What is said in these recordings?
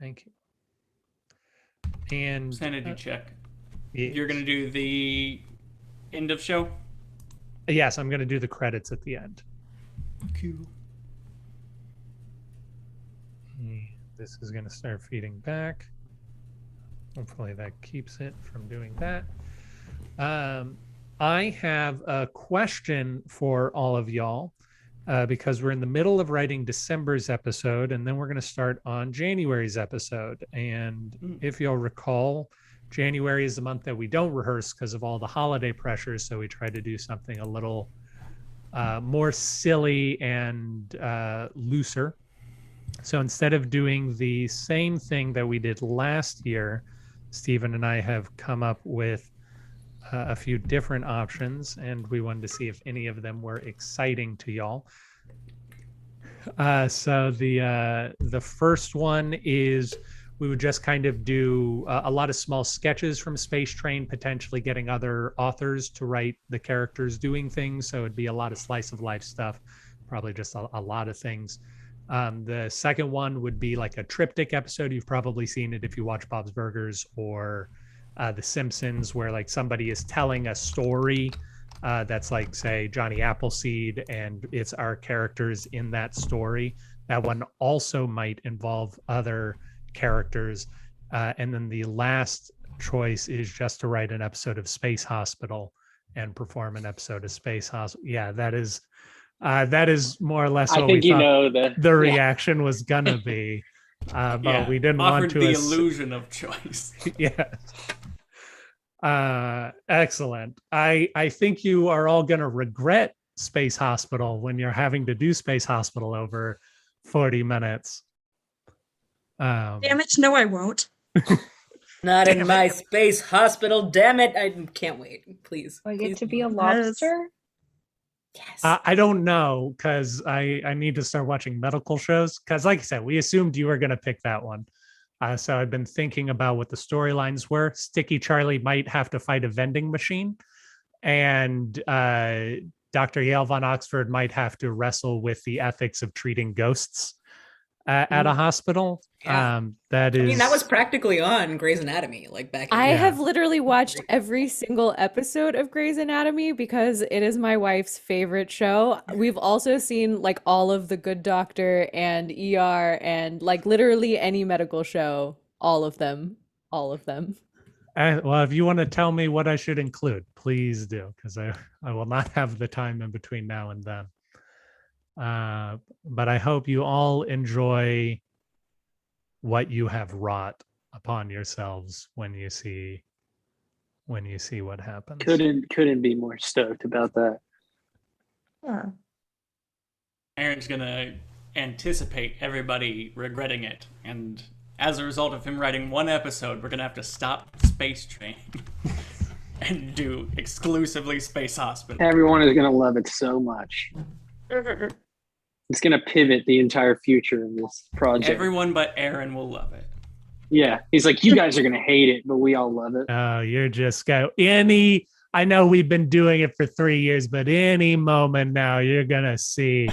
Thank you. And sanity check. Yes. You're gonna do the end of show? Yes, I'm gonna do the credits at the end. Cool. This is gonna start feeding back. Hopefully that keeps it from doing that. I have a question for all of y'all because we're in the middle of writing December's episode, and then we're going to start on January's episode. And if you'll recall, January is the month that we don't rehearse because of all the holiday pressures. So we try to do something a little more silly and looser. So instead of doing the same thing that we did last year, Stephen and I have come up with a few different options, and we wanted to see if any of them were exciting to y'all. So the first one is we would just kind of do a lot of small sketches from Space Train, potentially getting other authors to write the characters doing things. So it'd be a lot of slice of life stuff, probably just a lot of things. The second one would be like a triptych episode. You've probably seen it if you watch Bob's Burgers or The Simpsons, where like somebody is telling a story that's like, say, Johnny Appleseed, and it's our characters in that story. That one also might involve other characters. And then the last choice is just to write an episode of Space Hospital and perform an episode of Space Hospital. Yeah, that is more or less what we thought the reaction was gonna be. But we didn't want to the illusion of choice. Yeah. Excellent. I think you are all gonna regret Space Hospital when you're having to do Space Hospital over 40 minutes. Damn it, no, I won't. Not in my Space Hospital, damn it. I can't wait. Please. I get to be a lobster? Yes. I don't know, because I need to start watching medical shows, because like I said, we assumed you were going to pick that one. So I've been thinking about what the storylines were. Sticky Charley might have to fight a vending machine, and Dr. Yale von Oxford might have to wrestle with the ethics of treating ghosts at a hospital. Yeah. That is. I mean, that was practically on Grey's Anatomy, like back. I have literally watched every single episode of Grey's Anatomy because it is my wife's favorite show. We've also seen like all of The Good Doctor and ER and like literally any medical show, all of them. Well, if you want to tell me what I should include, please do, because I will not have the time in between now and then. But I hope you all enjoy what you have wrought upon yourselves when you see what happens. Couldn't be more stoked about that. Yeah. Aaron's gonna anticipate everybody regretting it, and as a result of him writing one episode, we're gonna have to stop Space Train and do exclusively Space Hospital. Everyone is gonna love it so much. It's gonna pivot the entire future of this project. Everyone but Aaron will love it. Yeah, he's like, you guys are gonna hate it, but we all love it. Oh, you're just I know we've been doing it for 3 years, but any moment now you're gonna see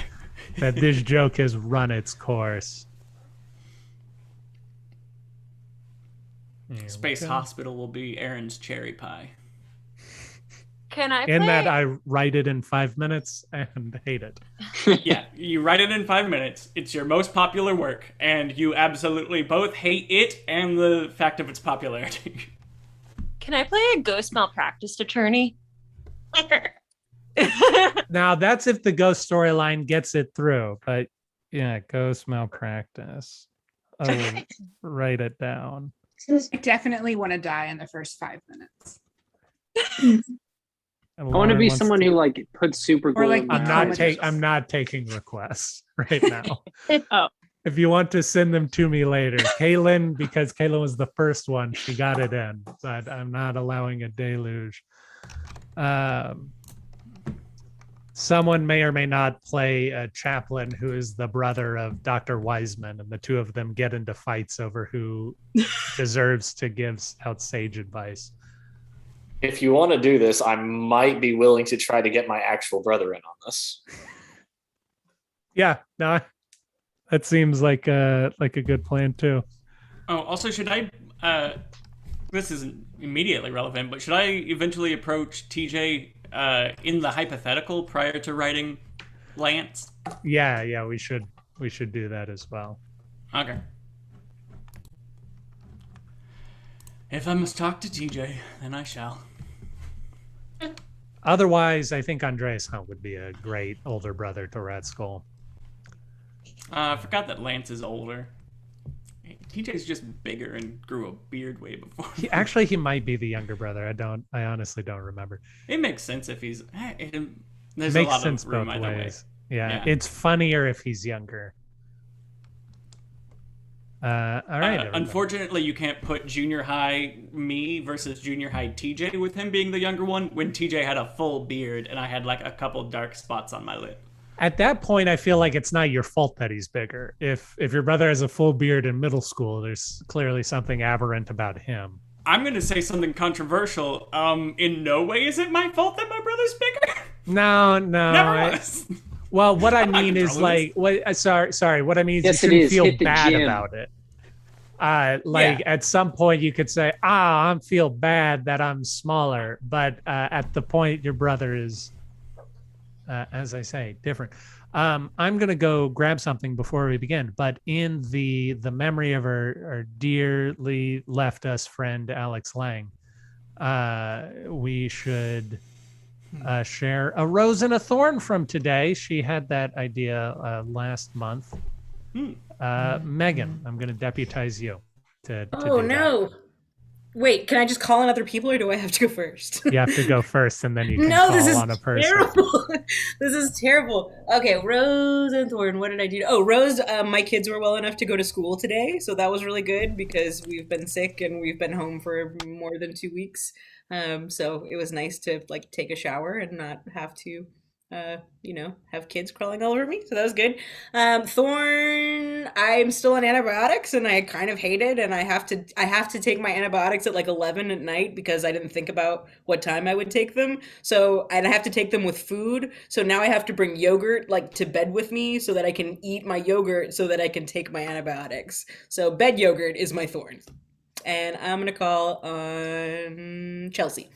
that this joke has run its course. Space Hospital will be Aaron's cherry pie. Can I play? In that I write it in 5 minutes and hate it. Yeah, you write it in 5 minutes. It's your most popular work, and you absolutely both hate it and the fact of its popularity. Can I play a ghost malpractice attorney? Now that's if the ghost storyline gets it through, but yeah, ghost malpractice. Oh, write it down. I definitely want to die in the first 5 minutes. I want to be someone who like puts super glue. Like, I'm not taking requests right now. Oh. If you want to send them to me later, Kaitlyn, because Kaitlyn was the first one, she got it in, but I'm not allowing a deluge. Someone may or may not play a chaplain who is the brother of Dr. Wiseman, and the two of them get into fights over who deserves to give out sage advice. If you want to do this, I might be willing to try to get my actual brother in on this. Yeah, no, that seems like a good plan too. Oh, also, should I? This isn't immediately relevant, but should I eventually approach TJ in the hypothetical prior to writing Lance? Yeah, we should do that as well. Okay. If I must talk to TJ, then I shall. Otherwise, I think Andreas Hunt would be a great older brother to Ratskull. I forgot that Lance is older. TJ's just bigger and grew a beard way before. He might be the younger brother. I honestly don't remember. It makes sense if he's. There's Makes a lot sense of room both either ways. way. Yeah, it's funnier if he's younger. All right. Unfortunately, you can't put junior high me versus junior high TJ with him being the younger one when TJ had a full beard and I had like a couple dark spots on my lip. At that point, I feel like it's not your fault that he's bigger. If your brother has a full beard in middle school, there's clearly something aberrant about him. I'm going to say something controversial. In no way is it my fault that my brother's bigger. No. Never was. Well, what I mean is like, sorry. What I mean is you shouldn't feel bad about it. At some point you could say, I feel bad that I'm smaller, but at the point your brother is, as I say, different. I'm gonna go grab something before we begin, but in the memory of our dearly left us friend Alex Lang, we should share a rose and a thorn from today. She had that idea last month. Meaghan, I'm going to deputize you to Oh, do no. Wait, can I just call on other people or do I have to go first? You have to go first and then you can call on a person. Terrible. This is terrible. Okay, Rose and Thorn, what did I do? Oh, Rose, my kids were well enough to go to school today, so that was really good because we've been sick and we've been home for more than 2 weeks. So it was nice to like take a shower and not have to have kids crawling all over me. So that was good. Thorn, I'm still on antibiotics and I kind of hate it. And I have to take my antibiotics at like 11 at night because I didn't think about what time I would take them. So, and I have to take them with food. So now I have to bring yogurt like to bed with me so that I can eat my yogurt so that I can take my antibiotics. So bed yogurt is my thorn. And I'm going to call on Chelsea.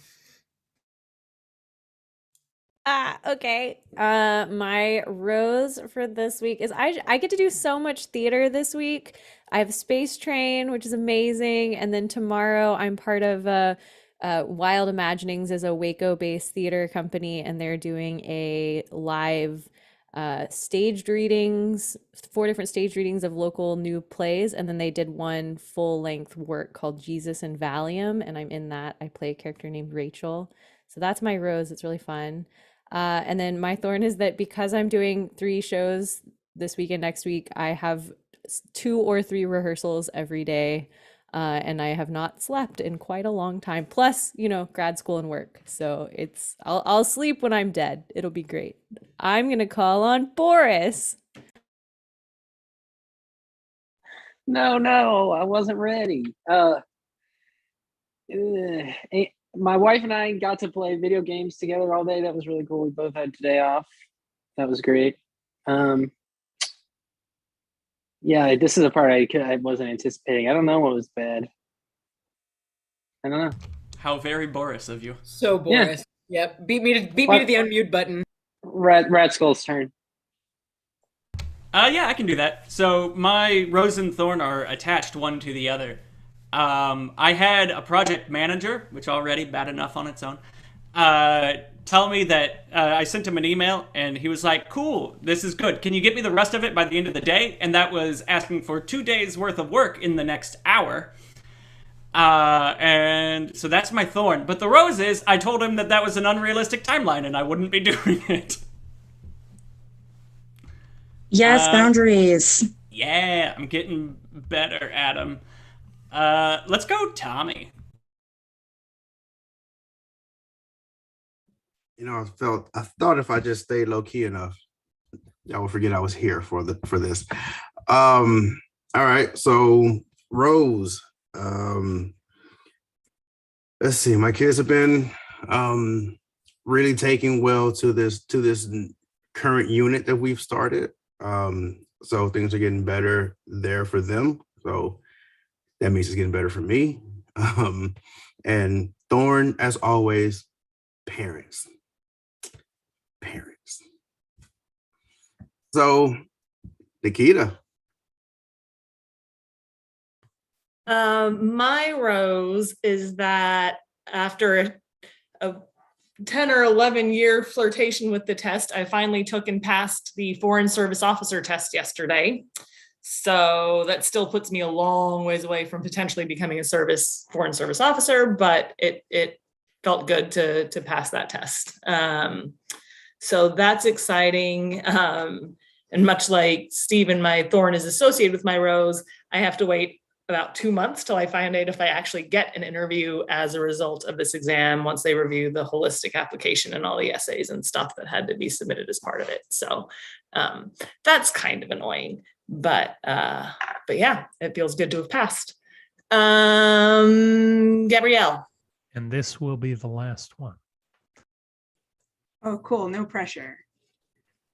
Okay. My rose for this week is I get to do so much theater this week. I have Space Train, which is amazing, and then tomorrow I'm part of Wild Imaginings is a Waco-based theater company, and they're doing a live staged readings, 4 different staged readings of local new plays, and then they did one full-length work called Jesus and Valium, and I'm in that. I play a character named Rachel. So that's my rose. It's really fun. And then my thorn is that because I'm doing 3 shows this week and next week, I have 2 or 3 rehearsals every day. And I have not slept in quite a long time. Plus, grad school and work. So I'll sleep when I'm dead. It'll be great. I'm going to call on Boris. No, I wasn't ready. My wife and I got to play video games together all day. That was really cool. We both had today off. That was great. Yeah, this is a part I wasn't anticipating. I don't know what was bad. I don't know. How very Boris of you. So Boris. Yeah. Yep. Beat me to the unmute button. Ratskull's turn. Yeah, I can do that. So my rose and thorn are attached one to the other. I had a project manager, which already bad enough on its own, tell me that I sent him an email and he was like, cool, this is good. Can you get me the rest of it by the end of the day? And that was asking for 2 days worth of work in the next hour. And so that's my thorn. But the rose is I told him that was an unrealistic timeline and I wouldn't be doing it. Yes, boundaries. Yeah, I'm getting better at them. Let's go, Tommy. I thought if I just stayed low key enough, y'all would forget I was here for this. All right, so Rose. Let's see. My kids have been really taking well to this current unit that we've started. So things are getting better there for them. So That means it's getting better for me. And Thorn, as always, parents. Parents. So, Nikita. My rose is that after a 10 or 11 year flirtation with the test, I finally took and passed the Foreign Service Officer test yesterday. So that still puts me a long ways away from potentially becoming a Foreign Service Officer, but it felt good to pass that test. So that's exciting. And much like Stephen, my thorn is associated with my rose, I have to wait about 2 months till I find out if I actually get an interview as a result of this exam once they review the holistic application and all the essays and stuff that had to be submitted as part of it. So that's kind of annoying, but yeah, it feels good to have passed. Gabrielle. And this will be the last one. Oh, cool. No pressure.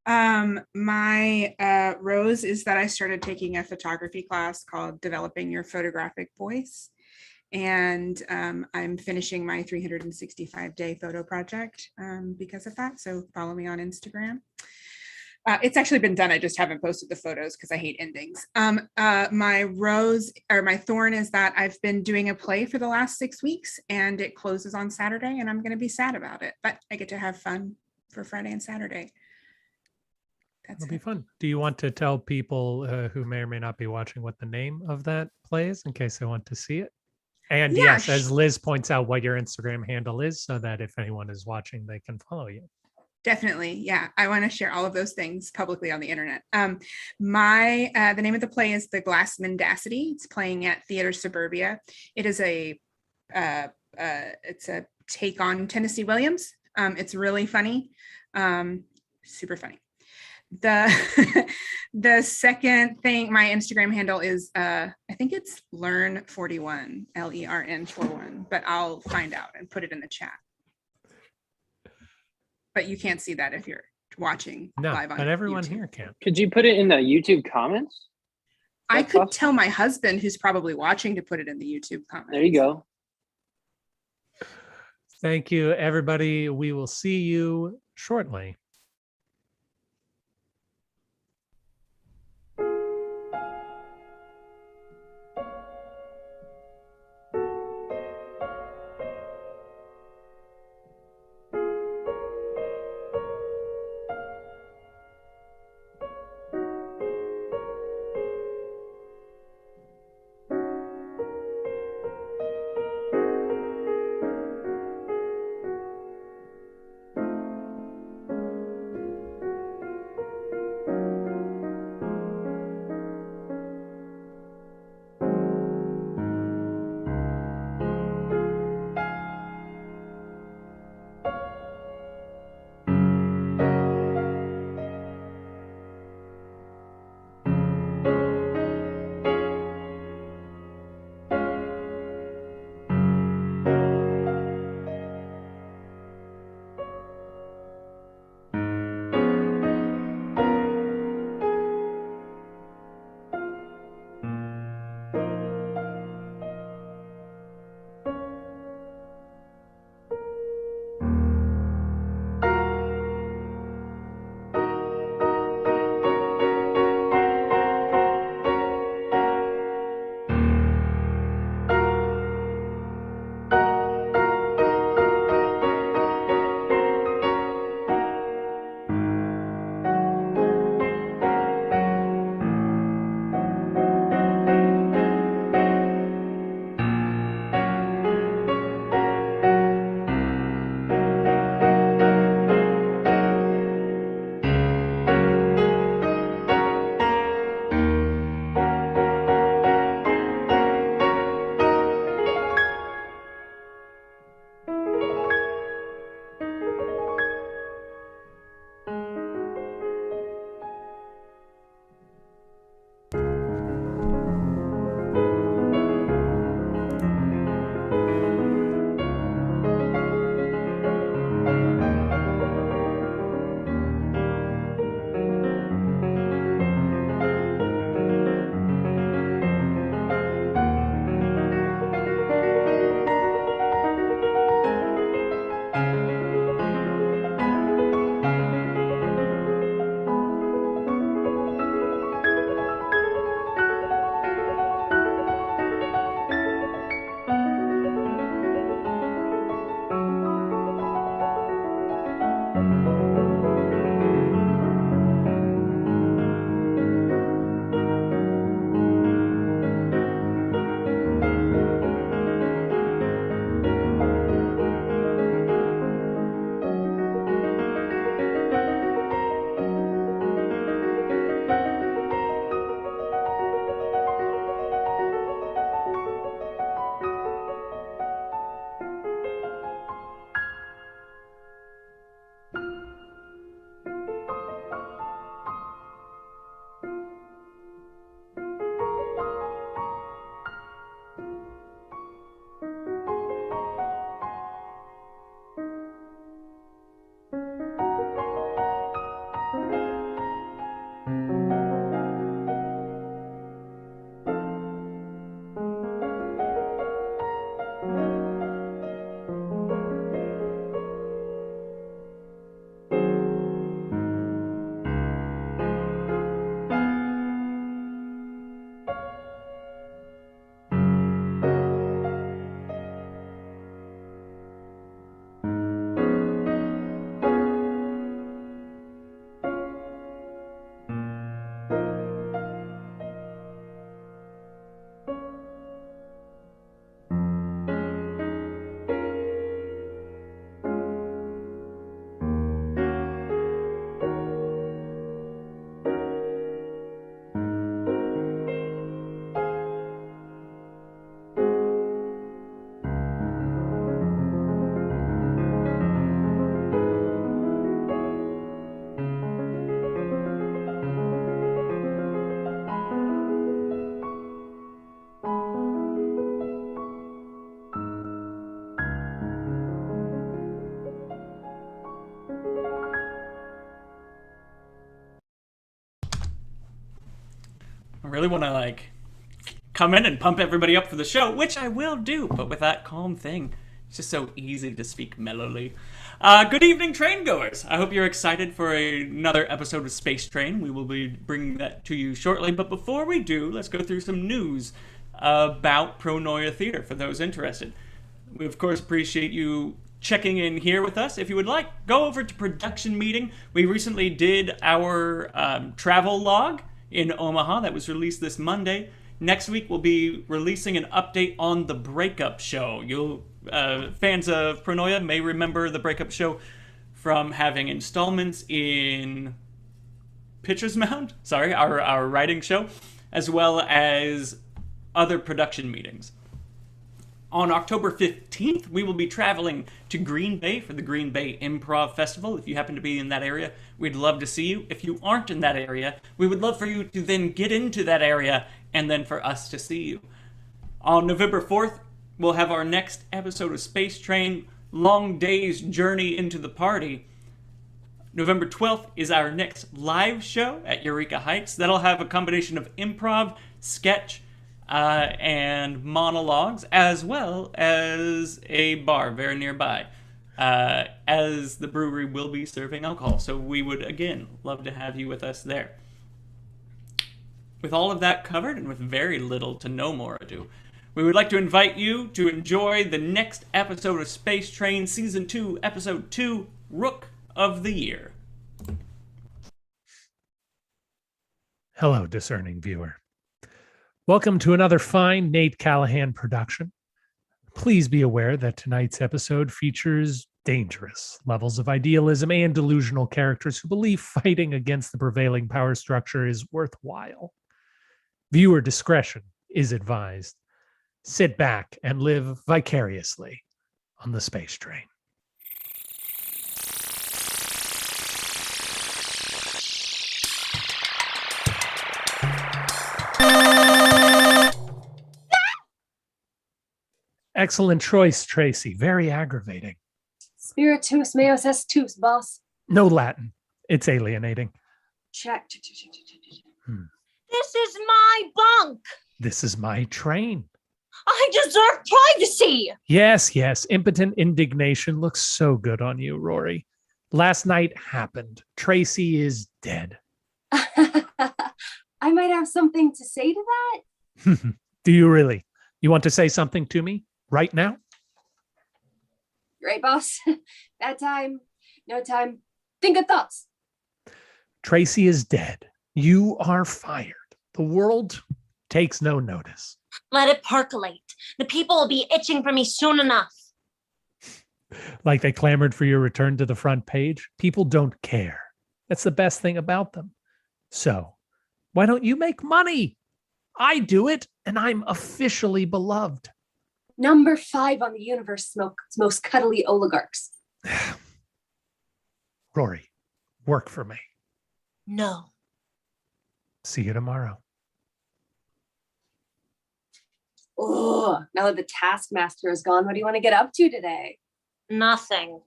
My rose is that I started taking a photography class called Developing Your Photographic Voice. And I'm finishing my 365-day photo project because of that. So follow me on Instagram. It's actually been done. I just haven't posted the photos because I hate endings. My rose or my thorn is that I've been doing a play for the last 6 weeks and it closes on Saturday and I'm going to be sad about it, but I get to have fun for Friday and Saturday. It'll be fun. Do you want to tell people who may or may not be watching what the name of that play is in case they want to see it? And Yeah, yes, as Liz points out, what your Instagram handle is so that if anyone is watching, they can follow you. Definitely. Yeah. I want to share all of those things publicly on the internet. The name of the play is The Glass Mendacity. It's playing at Theater Suburbia. It is it's a take on Tennessee Williams. It's really funny. Super funny. The second thing, my Instagram handle is I think it's Learn41, LERN41, but I'll find out and put it in the chat. But you can't see that if you're watching live on but everyone YouTube. here can. Could you put it in the YouTube comments? I could tell my husband, who's probably watching, to put it in the YouTube comments. There you go. Thank you, everybody. We will see you shortly. really want to like come in and pump everybody up for the show, which I will do, but with that calm thing, it's just so easy to speak mellowly. Good evening, train goers. I hope you're excited for another episode of Space Train. We will be bringing that to you shortly, but before we do, let's go through some news about Pronoia Theater for those interested. We, of course, appreciate you checking in here with us. If you would like, go over to production meeting. We recently did our travel log in Omaha that was released this Monday. Next week, we'll be releasing an update on the breakup show. You'll fans of Pronoia may remember the breakup show from having installments in Pitcher's Mound, our writing show, as well as other production meetings. On October 15th, we will be traveling to Green Bay for the Green Bay Improv Festival. If you happen to be in that area, we'd love to see you. If you aren't in that area, we would love for you to then get into that area and then for us to see you. On November 4th, we'll have our next episode of Space Train, Long Day's Journey into the Party. November 12th is our next live show at Eureka Heights. That'll have a combination of improv, sketch, and monologues, as well as a bar very nearby, as the brewery will be serving alcohol. So we would, again, love to have you with us there. With all of that covered, and with very little to no more ado, we would like to invite you to enjoy the next episode of Space Train Season 2, Episode 2, Rook of the Year. Hello, discerning viewer. Welcome to another fine Nate Callahan production. Please be aware that tonight's episode features dangerous levels of idealism and delusional characters who believe fighting against the prevailing power structure is worthwhile. Viewer discretion is advised. Sit back and live vicariously on the Space Train. Excellent choice, Tracey. Very aggravating. Spiritus meus est tus, boss. No Latin. It's alienating. Check. This is my bunk. This is my train. I deserve privacy. Yes. Impotent indignation looks so good on you, Rory. Last night happened. Tracey is dead. I might have something to say to that. Do you really? You want to say something to me right now? Right, boss. Bad time. No time. Think of thoughts. Tracey is dead. You are fired. The world takes no notice. Let it percolate. The people will be itching for me soon enough. Like they clamored for your return to the front page? People don't care. That's the best thing about them. So, why don't you make money? I do it, and I'm officially beloved. Number 5 on the universe's most cuddly oligarchs. Rory, work for me. No. See you tomorrow. Oh, now that the taskmaster is gone, what do you want to get up to today? Nothing.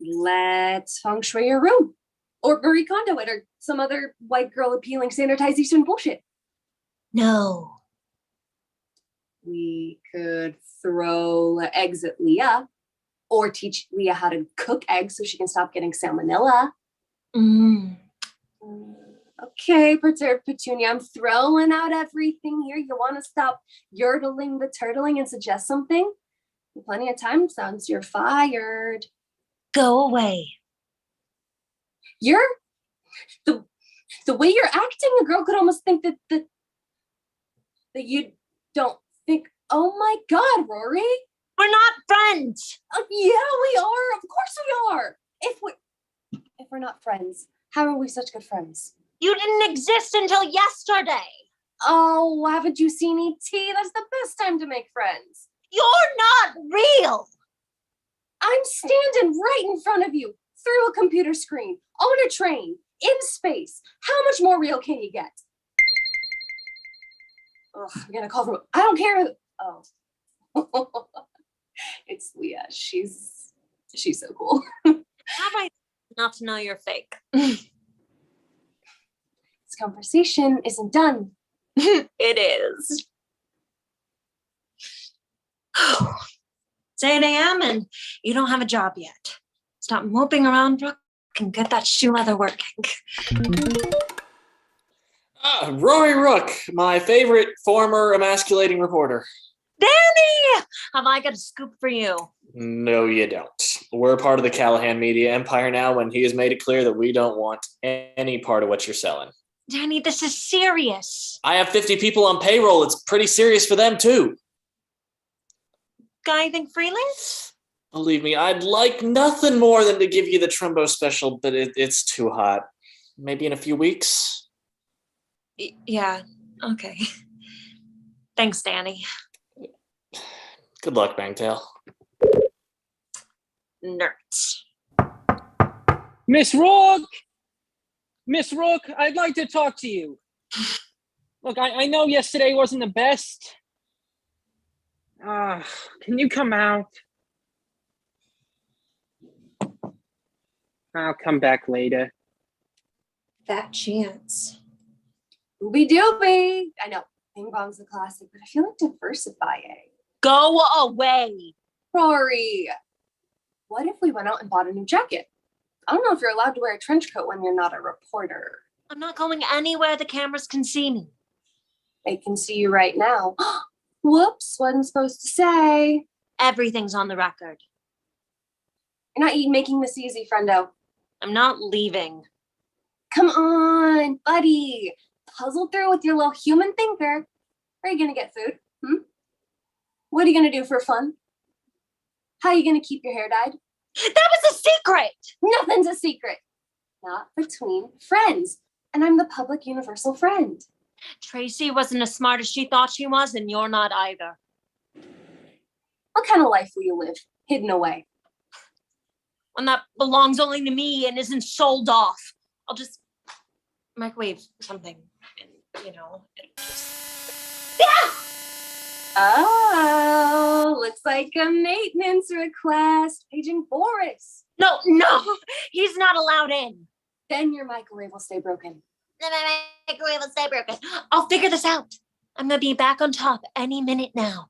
Let's feng shui your room. Or Marie Kondo it, or some other white girl appealing sanitization bullshit. No. We could throw eggs at Leah, or teach Leah how to cook eggs so she can stop getting salmonella. Okay, perturbed Petunia, I'm throwing out everything here. You want to stop yurtling the turtling and suggest something? Plenty of time, sounds you're fired. Go away. You're the way you're acting, a girl could almost think that you don't think, oh my God, Rory. We're not friends. Yeah, we are. Of course we are. If we're not friends, how are we such good friends? You didn't exist until yesterday. Oh, haven't you seen E.T.? That's the best time to make friends. You're not real. I'm standing right in front of you, through a computer screen, on a train, in space. How much more real can you get? Ugh, I'm gonna call from. I don't care. Oh, it's Leah. She's so cool. How do I not to know you're fake? It's conversation isn't done. It is. It's 8 a.m. and you don't have a job yet. Stop moping around, Brooke, and get that shoe leather working. Rory Rook, my favorite former emasculating reporter. Danny! Have I got a scoop for you? No, you don't. We're part of the Callahan media empire now, and he has made it clear that we don't want any part of what you're selling. Danny, this is serious. I have 50 people on payroll. It's pretty serious for them, too. Got anything freelance? Believe me, I'd like nothing more than to give you the Trumbo special, but it's too hot. Maybe in a few weeks? Yeah, okay. Thanks, Danny. Good luck, Bangtail. Nerds. Miss Rook! Miss Rook, I'd like to talk to you. Look, I know yesterday wasn't the best. Can you come out? I'll come back later. That chance. Ooby dooby. I know, ping pong's a classic, but I feel like diversifying. Go away. Rory, what if we went out and bought a new jacket? I don't know if you're allowed to wear a trench coat when you're not a reporter. I'm not going anywhere the cameras can see me. They can see you right now. Whoops, wasn't supposed to say. Everything's on the record. You're not making this easy, friendo. I'm not leaving. Come on, buddy. Puzzle through with your little human thinker. Are you gonna get food? What are you gonna do for fun? How are you gonna keep your hair dyed? That was a secret! Nothing's a secret. Not between friends. And I'm the public universal friend. Tracey wasn't as smart as she thought she was, and you're not either. What kind of life will you live, hidden away? One that belongs only to me and isn't sold off. I'll just microwave something, and it'll just... Yeah! Oh, looks like a maintenance request. Paging Boris. No, he's not allowed in. Then your microwave will stay broken. Then my microwave will stay broken. I'll figure this out. I'm gonna be back on top any minute now.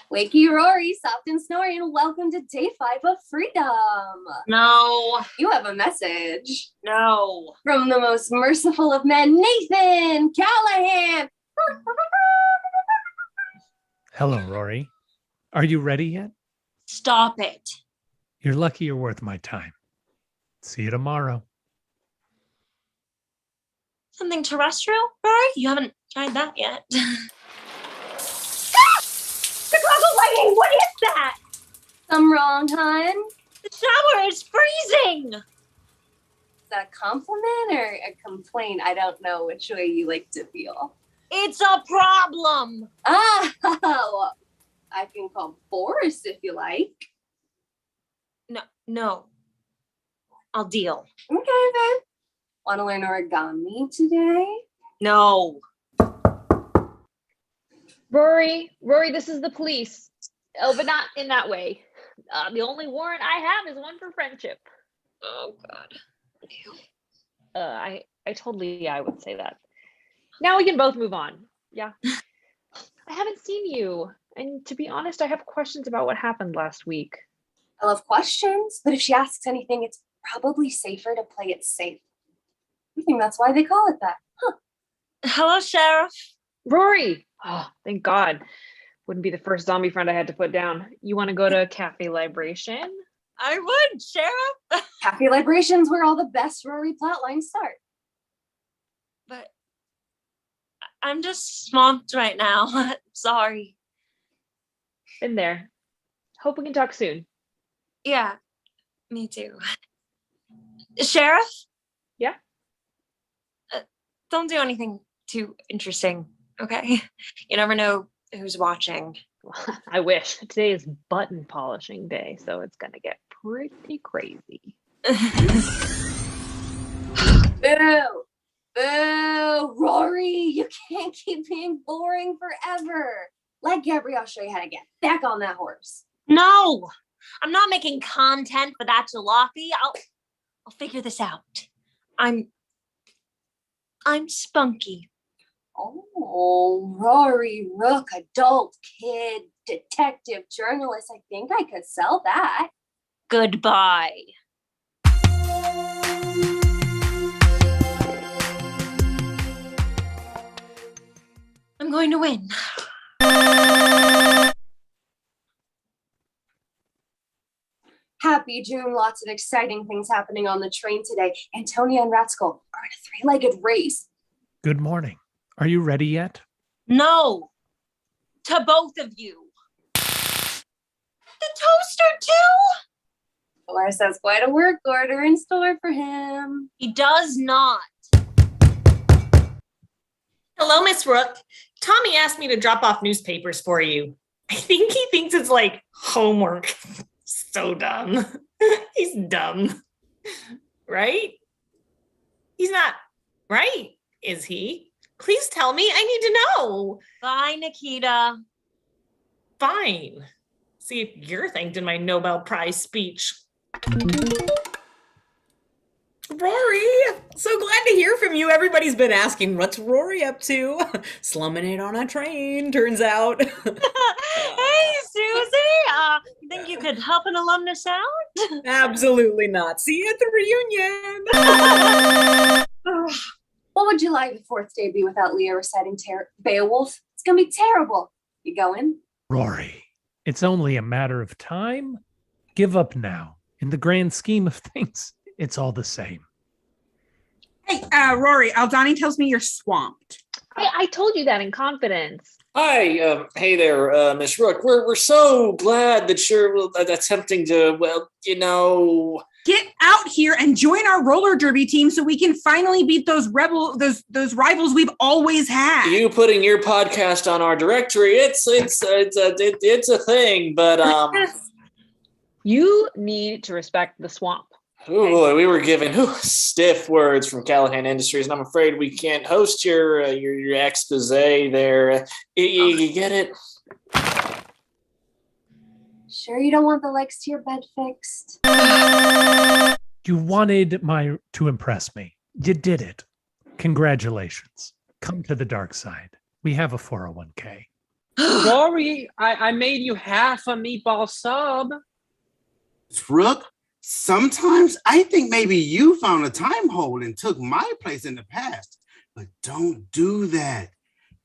Wakey Rory, soft and snoring, and welcome to day 5 of freedom. No. You have a message. No. From the most merciful of men, Nathan Callahan. Hello, Rory. Are you ready yet? Stop it. You're lucky you're worth my time. See you tomorrow. Something terrestrial, Rory? You haven't tried that yet. Chicago lightning, what is that? I'm wrong, hon. The shower is freezing. Is that a compliment or a complaint? I don't know which way you like to feel. It's a problem. Well, I can call Boris if you like. No. I'll deal. Okay, then. Want to learn origami today? No. Rory, this is the police. Oh, but not in that way. The only warrant I have is one for friendship. Oh, God. I totally, I would say that. Now we can both move on. Yeah. I haven't seen you. And to be honest, I have questions about what happened last week. I love questions, but if she asks anything, it's probably safer to play it safe. I think that's why they call it that. Huh. Hello, Sheriff. Rory! Oh, thank God. Wouldn't be the first zombie friend I had to put down. You want to go to Cafe Libration? I would, Sheriff. Cafe Libration's where all the best Rory plotlines start. But I'm just swamped right now. Sorry. Been there. Hope we can talk soon. Yeah, me too. Sheriff? Yeah? Don't do anything too interesting, okay? You never know who's watching. I wish. Today is button polishing day, so it's gonna get pretty crazy. Boo! Boo! Rory, you can't keep being boring forever. Let Gabrielle show you how to get back on that horse. No! I'm not making content for that jalopy. I'll figure this out. I'm spunky. Oh, Rory Rook, adult kid, detective, journalist. I think I could sell that. Goodbye. I'm going to win. Happy June, lots of exciting things happening on the train today. Antonia and Ratskull are in a three-legged race. Good morning. Are you ready yet? No. To both of you. The toaster too? Boris has quite a work order in store for him. He does not. Hello, Miss Rook. Tommy asked me to drop off newspapers for you. I think he thinks it's like homework. So dumb. He's dumb. Right? He's not right, is he? Please tell me. I need to know. Bye, Nikita. Fine. See if you're thanked in my Nobel Prize speech. Rory, so glad to hear from you. Everybody's been asking, what's Rory up to? Slumming it on a train, turns out. Hey, Susie. You think you could help an alumnus out? Absolutely not. See you at the reunion. What would you like the fourth day be without Leah reciting Beowulf? It's gonna be terrible. You going? Rory, it's only a matter of time. Give up now. In the grand scheme of things, it's all the same. Hey, Rory, Aldani tells me you're swamped. I told you that in confidence. Hi, hey there, Miss Rook. We're so glad that you're attempting to, get out here and join our roller derby team so we can finally beat those rivals we've always had. You putting your podcast on our directory, it's a thing, but You need to respect the swamp. oh boy, we were given stiff words from Callahan Industries, and I'm afraid we can't host your expose there. You get it? Sure you don't want the legs to your bed fixed? You wanted to impress me. You did it. Congratulations. Come to the dark side. We have a 401k. Rory, I made you half a meatball sub. Rook, sometimes I think maybe you found a time hole and took my place in the past. But don't do that.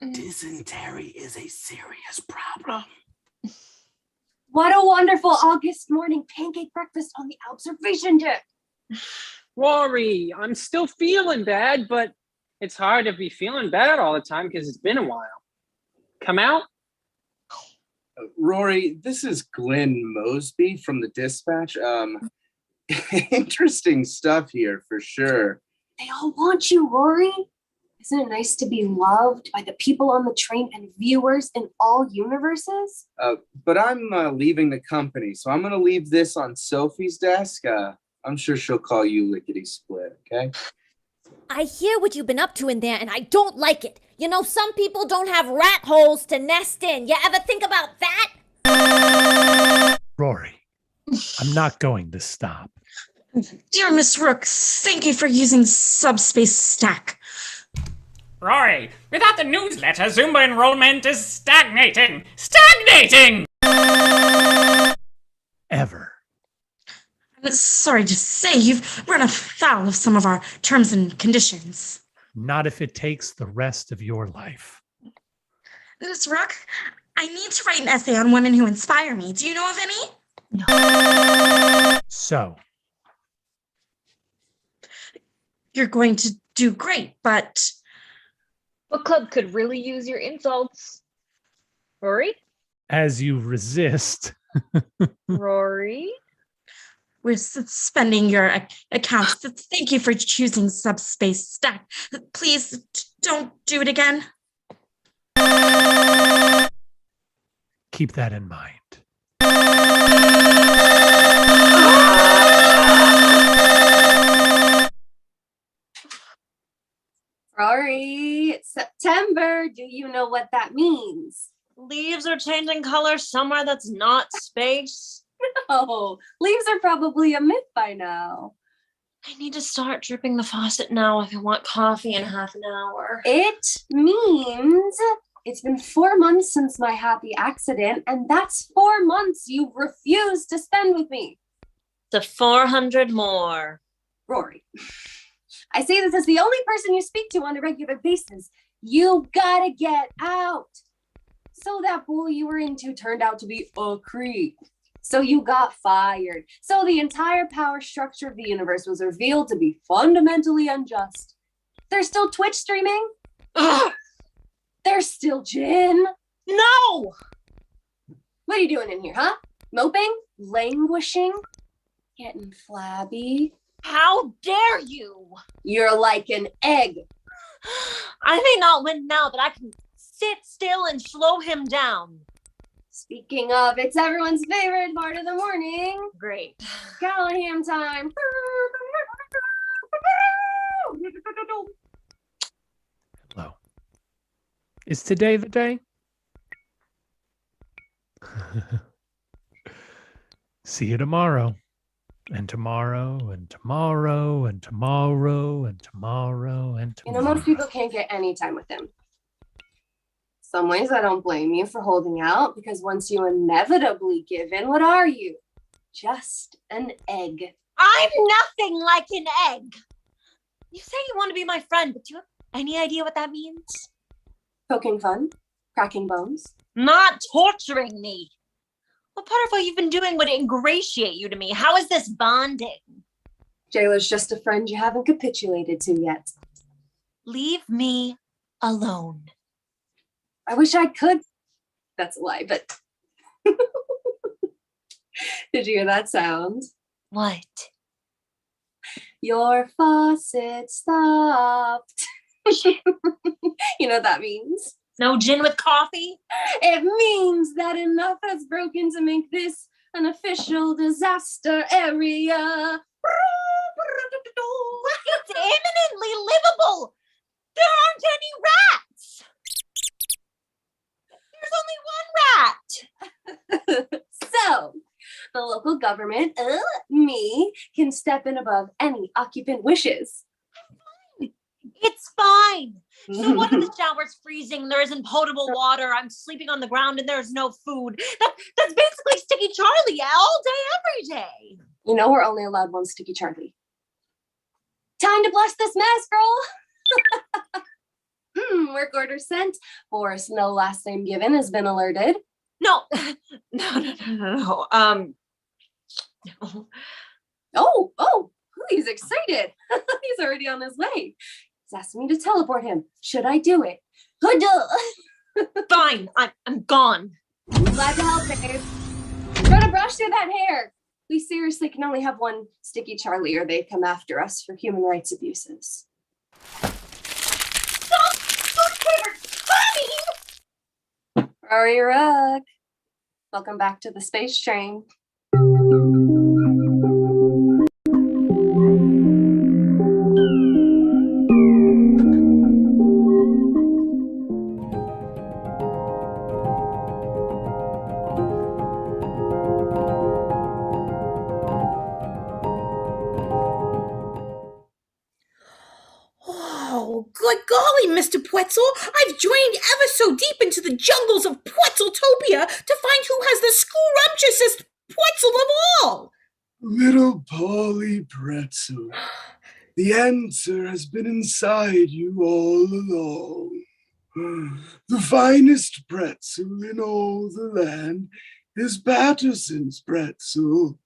Dysentery is a serious problem. What a wonderful August morning pancake breakfast on the observation deck. Rory, I'm still feeling bad, but it's hard to be feeling bad all the time because it's been a while. Come out. Rory, this is Glenn Mosby from the Dispatch. Interesting stuff here for sure. They all want you, Rory. Isn't it nice to be loved by the people on the train and viewers in all universes? But I'm leaving the company, so I'm going to leave this on Sophie's desk. I'm sure she'll call you Lickety Split, okay? I hear what you've been up to in there, and I don't like it. You know, some people don't have rat holes to nest in. You ever think about that? Rory, I'm not going to stop. Dear Miss Rook, thank you for using Subspace Stack. Rory, without the newsletter, Zumba enrollment is stagnating! Stagnating! Ever. I'm sorry to say you've run afoul of some of our terms and conditions. Not if it takes the rest of your life. Miss Rook, I need to write an essay on women who inspire me. Do you know of any? No. So. You're going to do great, but... Book club could really use your insults. Rory? As you resist. Rory? We're suspending your account. Thank you for choosing Subspace Stack. Please don't do it again. Keep that in mind. Rory, it's September. Do you know what that means? Leaves are changing color somewhere that's not space. No, leaves are probably a myth by now. I need to start dripping the faucet now if I want coffee in half an hour. It means it's been 4 months since my happy accident, and that's 4 months you've refused to spend with me. The 400 more. Rory, I say this as the only person you speak to on a regular basis. You gotta get out. So that boy you were into turned out to be a creep. So you got fired. So the entire power structure of the universe was revealed to be fundamentally unjust. They're still Twitch streaming. Ugh. There's still gin. No! What are you doing in here, huh? Moping? Languishing? Getting flabby? How dare you? You're like an egg. I may not win now, but I can sit still and slow him down. Speaking of, it's everyone's favorite part of the morning. Great. Callahan time. Hello. Is today the day? See you tomorrow. And tomorrow, and tomorrow, and tomorrow, and tomorrow, and tomorrow. You know, most people can't get any time with him. Some ways I don't blame you for holding out, because once you inevitably give in, what are you? Just an egg. I'm nothing like an egg. You say you want to be my friend, but do you have any idea what that means? Poking fun? Cracking bones? Not torturing me. What part of what you've been doing would ingratiate you to me? How is this bonding? Jailer's just a friend you haven't capitulated to yet. Leave me alone. I wish I could. That's a lie, but... Did you hear that sound? What? Your faucet stopped. You know what that means? No gin with coffee? It means that enough has broken to make this an official disaster area. It's imminently livable. There aren't any rats. There's only one rat. So, the local government, me, can step in above any occupant wishes. It's fine. So what if the shower's freezing, there isn't potable water, I'm sleeping on the ground, and there's no food? That's basically Sticky Charley all day, every day. You know we're only allowed one Sticky Charley. Time to bless this mess, girl. Work order sent. Boris, no last name given, has been alerted. No. No. Oh, he's excited. He's already on his way. He's asking me to teleport him. Should I do it? Fine, I'm gone. Glad to help, babe. Try to brush through that hair. We seriously can only have one Sticky Charley or they come after us for human rights abuses. Rory Rook. Welcome back to the space train. Oh, good golly, Mr. Pwetzel. I've journeyed ever so deep into the jungles of Pwetzeltopia to find who has the scrumptiousest Pwetzel of all. Little Polly Pretzel, the answer has been inside you all along. The finest pretzel in all the land is Patterson's pretzel.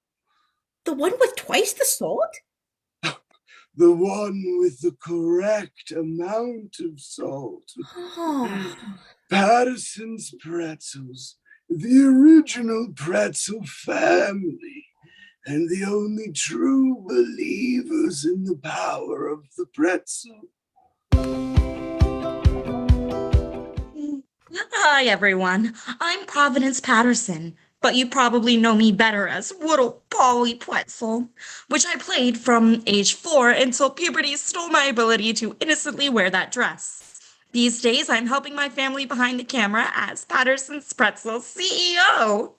The one with twice the salt? The one with the correct amount of salt. Oh. Patterson's pretzels, the original pretzel family, and the only true believers in the power of the pretzel. Hi, everyone. I'm Providence Patterson, but you probably know me better as Little Polly Pwetzel, which I played from age 4 until puberty stole my ability to innocently wear that dress. These days, I'm helping my family behind the camera as Patterson's Pretzel CEO.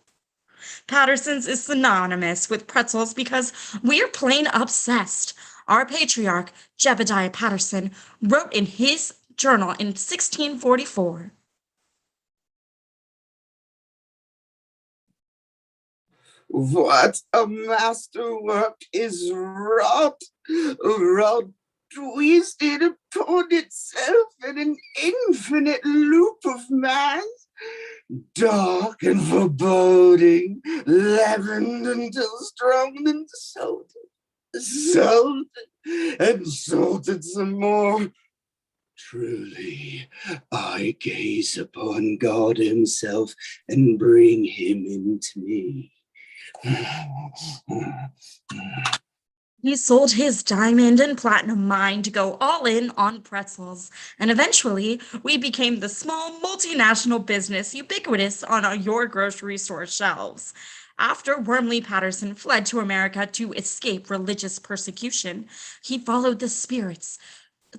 Patterson's is synonymous with pretzels because we're plain obsessed. Our patriarch, Jebediah Patterson, wrote in his journal in 1644. What a masterwork is wrought, twisted upon itself in an infinite loop of mass, dark and foreboding, leavened until strong and salted, and salted some more. Truly, I gaze upon God himself and bring him into me. He sold his diamond and platinum mine to go all in on pretzels, and eventually we became the small multinational business ubiquitous on your grocery store shelves. After Wormley Patterson fled to America to escape religious persecution, he followed the spirits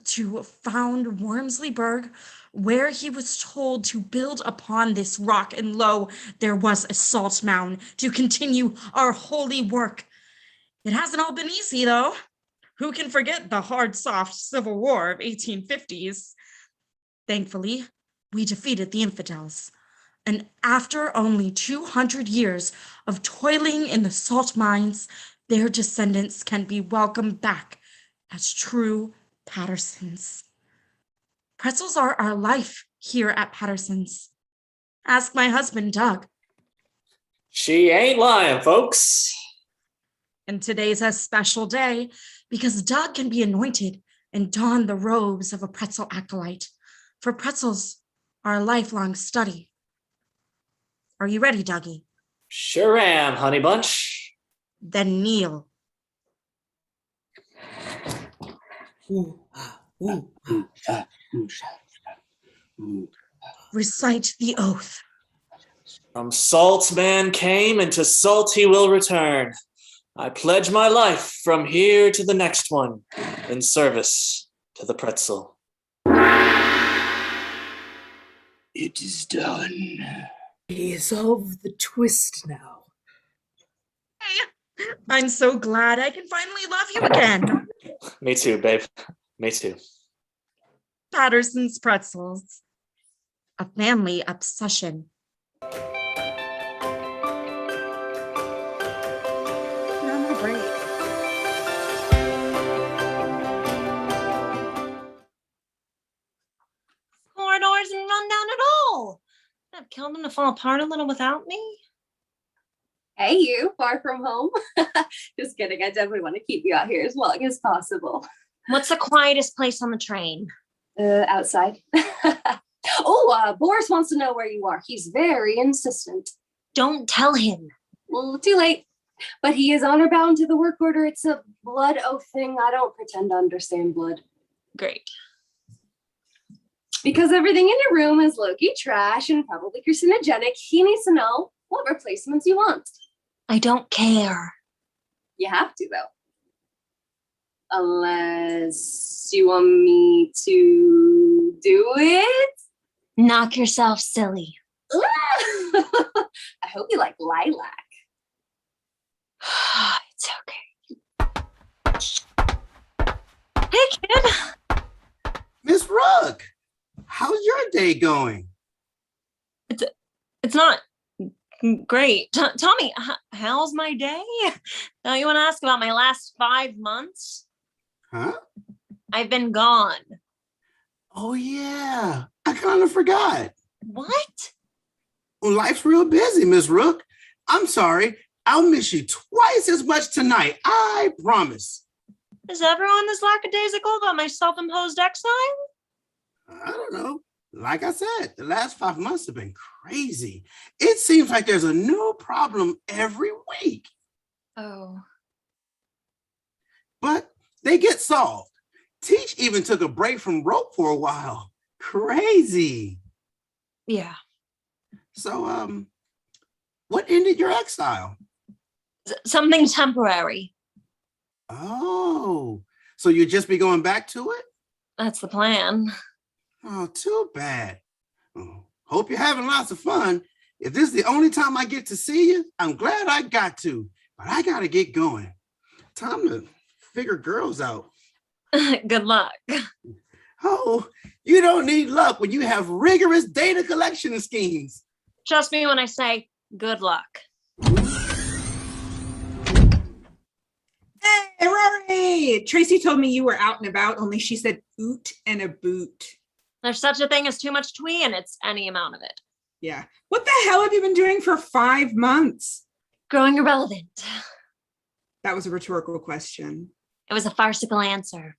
to found Wormsleyburg, where he was told to build upon this rock, and lo, there was a salt mound to continue our holy work. It hasn't all been easy, though. Who can forget the hard, soft Civil War of 1850s? Thankfully, we defeated the infidels. And after only 200 years of toiling in the salt mines, their descendants can be welcomed back as true Pattersons. Pretzels are our life here at Patterson's. Ask my husband, Doug. She ain't lying, folks. And today's a special day because Doug can be anointed and don the robes of a pretzel acolyte, for pretzels are a lifelong study. Are you ready, Dougie? Sure am, honey bunch. Then kneel. Recite the oath. From Saltsman came, and to Salt he will return. I pledge my life from here to the next one in service to the pretzel. It is done. He is of the twist now. Hey, I'm so glad I can finally love you again. Me too, babe. Me too. Patterson's Pretzels. A family obsession. Not my break. Corridors and run down at all. I've killed them to fall apart a little without me. Hey, you, far from home. Just kidding. I definitely want to keep you out here as long as possible. What's the quietest place on the train? Outside. Boris wants to know where you are. He's very insistent. Don't tell him. Well, too late. But he is honor bound to the work order. It's a blood oath thing. I don't pretend to understand blood. Great. Because everything in your room is low-key trash and probably carcinogenic, he needs to know what replacements you want. I don't care. You have to, though. Unless you want me to do it? Knock yourself silly. I hope you like lilac. It's okay. Hey, kid. Miss Rook, how's your day going? It's not great. Tommy, how's my day? Don't you want to ask about my last 5 months? Huh? I've been gone. Oh, yeah. I kind of forgot. What? Well, life's real busy, Miss Rook. I'm sorry. I'll miss you twice as much tonight. I promise. Is everyone this lackadaisical about my self-imposed exile? I don't know. Like I said, the last 5 months have been crazy. It seems like there's a new problem every week. Oh. But they get solved. Teach even took a break from rope for a while. Crazy. Yeah. So, what ended your exile? Something temporary. Oh, so you'll just be going back to it? That's the plan. Oh, too bad. Oh, hope you're having lots of fun. If this is the only time I get to see you, I'm glad I got to, but I gotta get going. Time to figure girls out. Good luck. Oh, you don't need luck when you have rigorous data collection schemes. Trust me when I say good luck. Hey, Rory! Tracey told me you were out and about, only she said oot and a boot. There's such a thing as too much twee, and it's any amount of it. Yeah. What the hell have you been doing for 5 months? Growing irrelevant. That was a rhetorical question. It was a farcical answer.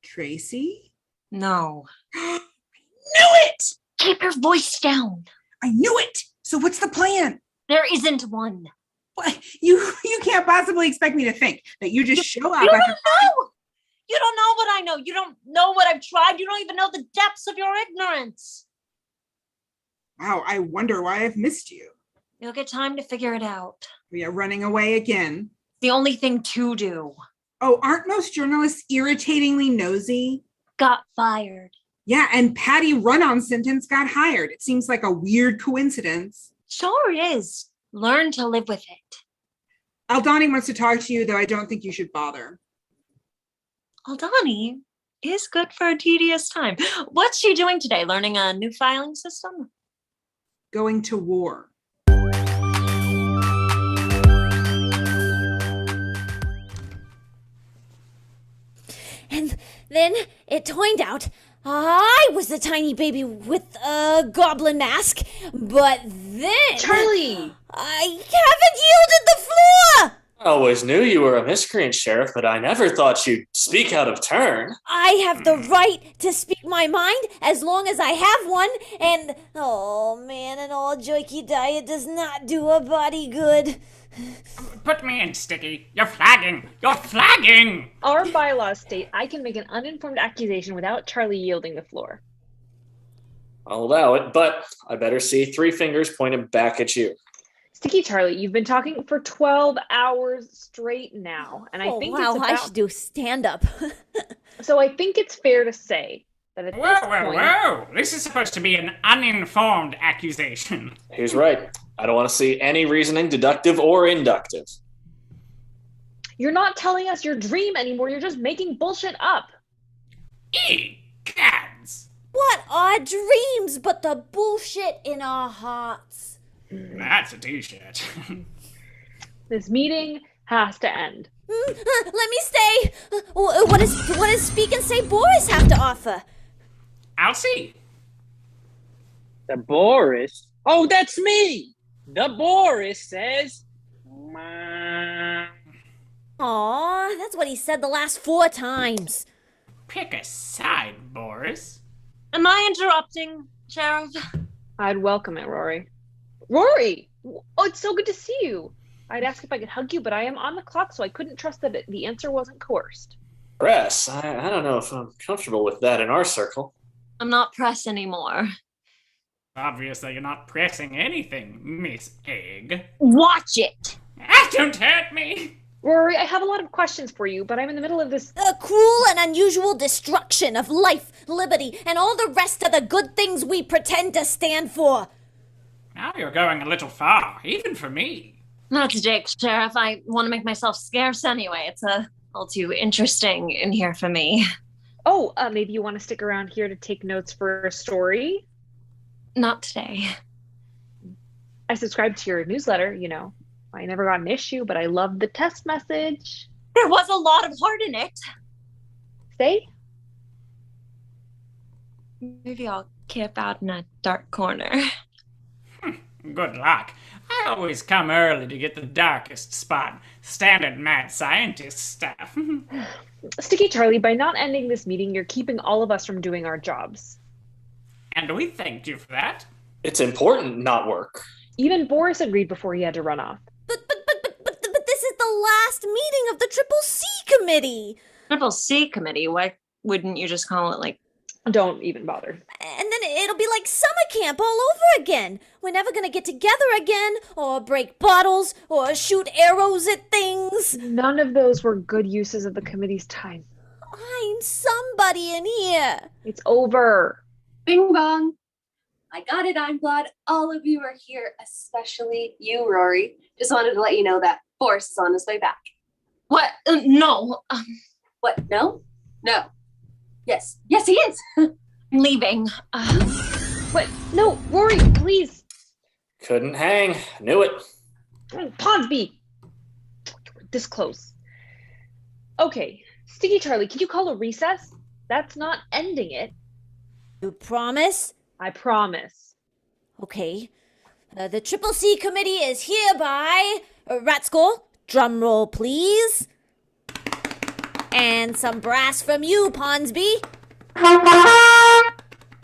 Tracey? No. I knew it! Keep your voice down. I knew it! So what's the plan? There isn't one. What? You can't possibly expect me to think that you just show up. You don't know! You don't know what I know. You don't know what I've tried. You don't even know the depths of your ignorance. Wow, I wonder why I've missed you. You'll get time to figure it out. Yeah, running away again. The only thing to do. Oh, aren't most journalists irritatingly nosy? Got fired. Yeah, and Patty run-on sentence got hired. It seems like a weird coincidence. Sure is. Learn to live with it. Aldani wants to talk to you, though I don't think you should bother. Aldani is good for a tedious time. What's she doing today? Learning a new filing system? Going to war. And then it turned out I was the tiny baby with a goblin mask, but then... Charley! I haven't yielded the floor! I always knew you were a miscreant, Sheriff, but I never thought you'd speak out of turn. I have the right to speak my mind as long as I have one, and oh man, an all jerky diet does not do a body good. Put me in, Sticky. You're flagging. You're flagging. Our bylaws state I can make an uninformed accusation without Charley yielding the floor. I'll allow it, but I better see 3 fingers pointed back at you. Sticky Charley, you've been talking for 12 hours straight now, and I think wow, it's about... I should do stand up. So I think it's fair to say that at this point... Whoa! This is supposed to be an uninformed accusation. He's right. I don't want to see any reasoning, deductive or inductive. You're not telling us your dream anymore. You're just making bullshit up. Cads. What are dreams but the bullshit in our hearts? That's a t-shirt. This meeting has to end. Let me stay. What does Speak and Say Boris have to offer? I'll see. The Boris? Oh, that's me! The Boris says... Aw, that's what he said the last 4 times. Pick a side, Boris. Am I interrupting, Sheriff? I'd welcome it, Rory. Rory! Oh, it's so good to see you. I'd ask if I could hug you, but I am on the clock, so I couldn't trust that the answer wasn't coerced. Press? I don't know if I'm comfortable with that in our circle. I'm not press anymore. Obviously, you're not pressing anything, Miss Egg. Watch it! Don't hurt me! Rory, I have a lot of questions for you, but I'm in the middle of this... A cruel and unusual destruction of life, liberty, and all the rest of the good things we pretend to stand for. Now you're going a little far, even for me. That's Jake, Sheriff. I want to make myself scarce anyway. It's a little too interesting in here for me. Oh, maybe you want to stick around here to take notes for a story? Not today. I subscribed to your newsletter, you know. I never got an issue, but I loved the test message. There was a lot of heart in it. Say? Maybe I'll camp out in a dark corner. Good luck. I always come early to get the darkest spot. Standard mad scientist stuff. Sticky Charley, by not ending this meeting, you're keeping all of us from doing our jobs. And we thanked you for that. It's important, not work. Even Boris agreed before he had to run off. But this is the last meeting of the Triple C Committee. Triple C Committee? Why wouldn't you just call it like... Don't even bother. And then it'll be like summer camp all over again. We're never gonna get together again, or break bottles, or shoot arrows at things. None of those were good uses of the committee's time. I'm somebody in here. It's over. Bing bong. I got it. I'm glad all of you are here, especially you, Rory. Just wanted to let you know that Boris is on his way back. What? No. What? No? No. Yes. Yes, he is. I'm leaving. What? No, Rory, please. Couldn't hang. Knew it. Ponsby! This close. Okay, Sticky Charley, can you call a recess? That's not ending it. You promise? I promise. Okay. The Triple C committee is hereby... Ratskull, drum roll, please. And some brass from you, Ponsby.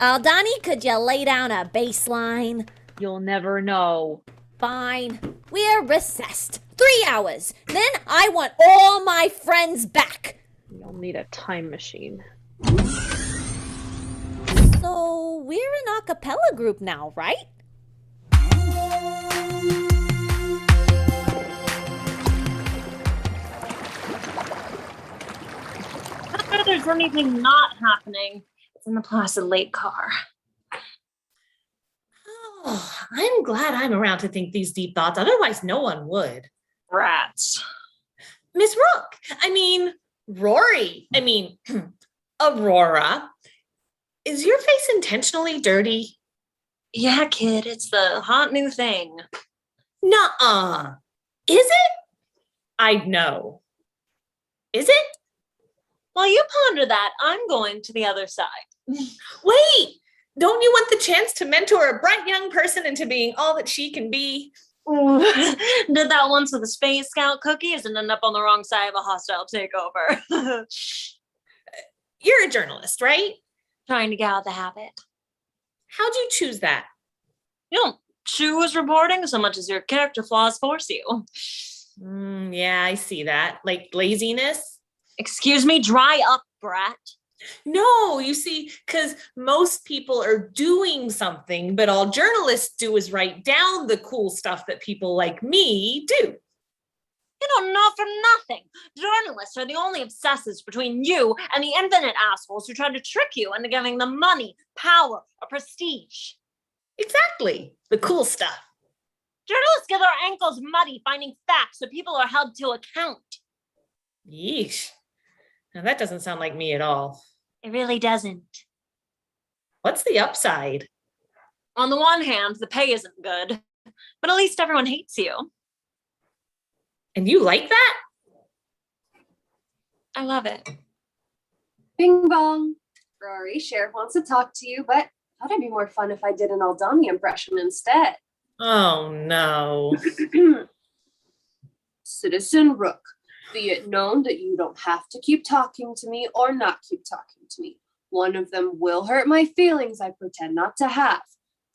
Aldani, could you lay down a bass line? You'll never know. Fine. We're recessed. 3 hours. Then I want all my friends back. You'll need a time machine. So we're an a cappella group now, right? Not sure there's anything not happening. It's in the Placid Lake car. Oh, I'm glad I'm around to think these deep thoughts. Otherwise, no one would. Rats. Miss Rook. I mean, Rory. I mean, Aurora. Is your face intentionally dirty? Yeah, kid, it's the hot new thing. Nuh-uh. Is it? I'd know. Is it? While you ponder that, I'm going to the other side. Wait! Don't you want the chance to mentor a bright young person into being all that she can be? Did that once with a Space Scout cookies and end up on the wrong side of a hostile takeover. You're a journalist, right? Trying to get out of the habit. How'd you choose that? You don't choose reporting so much as your character flaws force you. Yeah, I see that. Like laziness? Excuse me, dry up, brat. No, you see, because most people are doing something, but all journalists do is write down the cool stuff that people like me do. You don't know for nothing. Journalists are the only obsessives between you and the infinite assholes who try to trick you into giving them money, power, or prestige. Exactly. The cool stuff. Journalists get their ankles muddy finding facts so people are held to account. Yeesh. Now that doesn't sound like me at all. It really doesn't. What's the upside? On the one hand, the pay isn't good, but at least everyone hates you. And you like that? I love it. Bing bong. Rory, Sheriff wants to talk to you, but thought it'd be more fun if I did an Aldani impression instead. Oh, no. Citizen Rook, be it known that you don't have to keep talking to me or not keep talking to me. One of them will hurt my feelings I pretend not to have.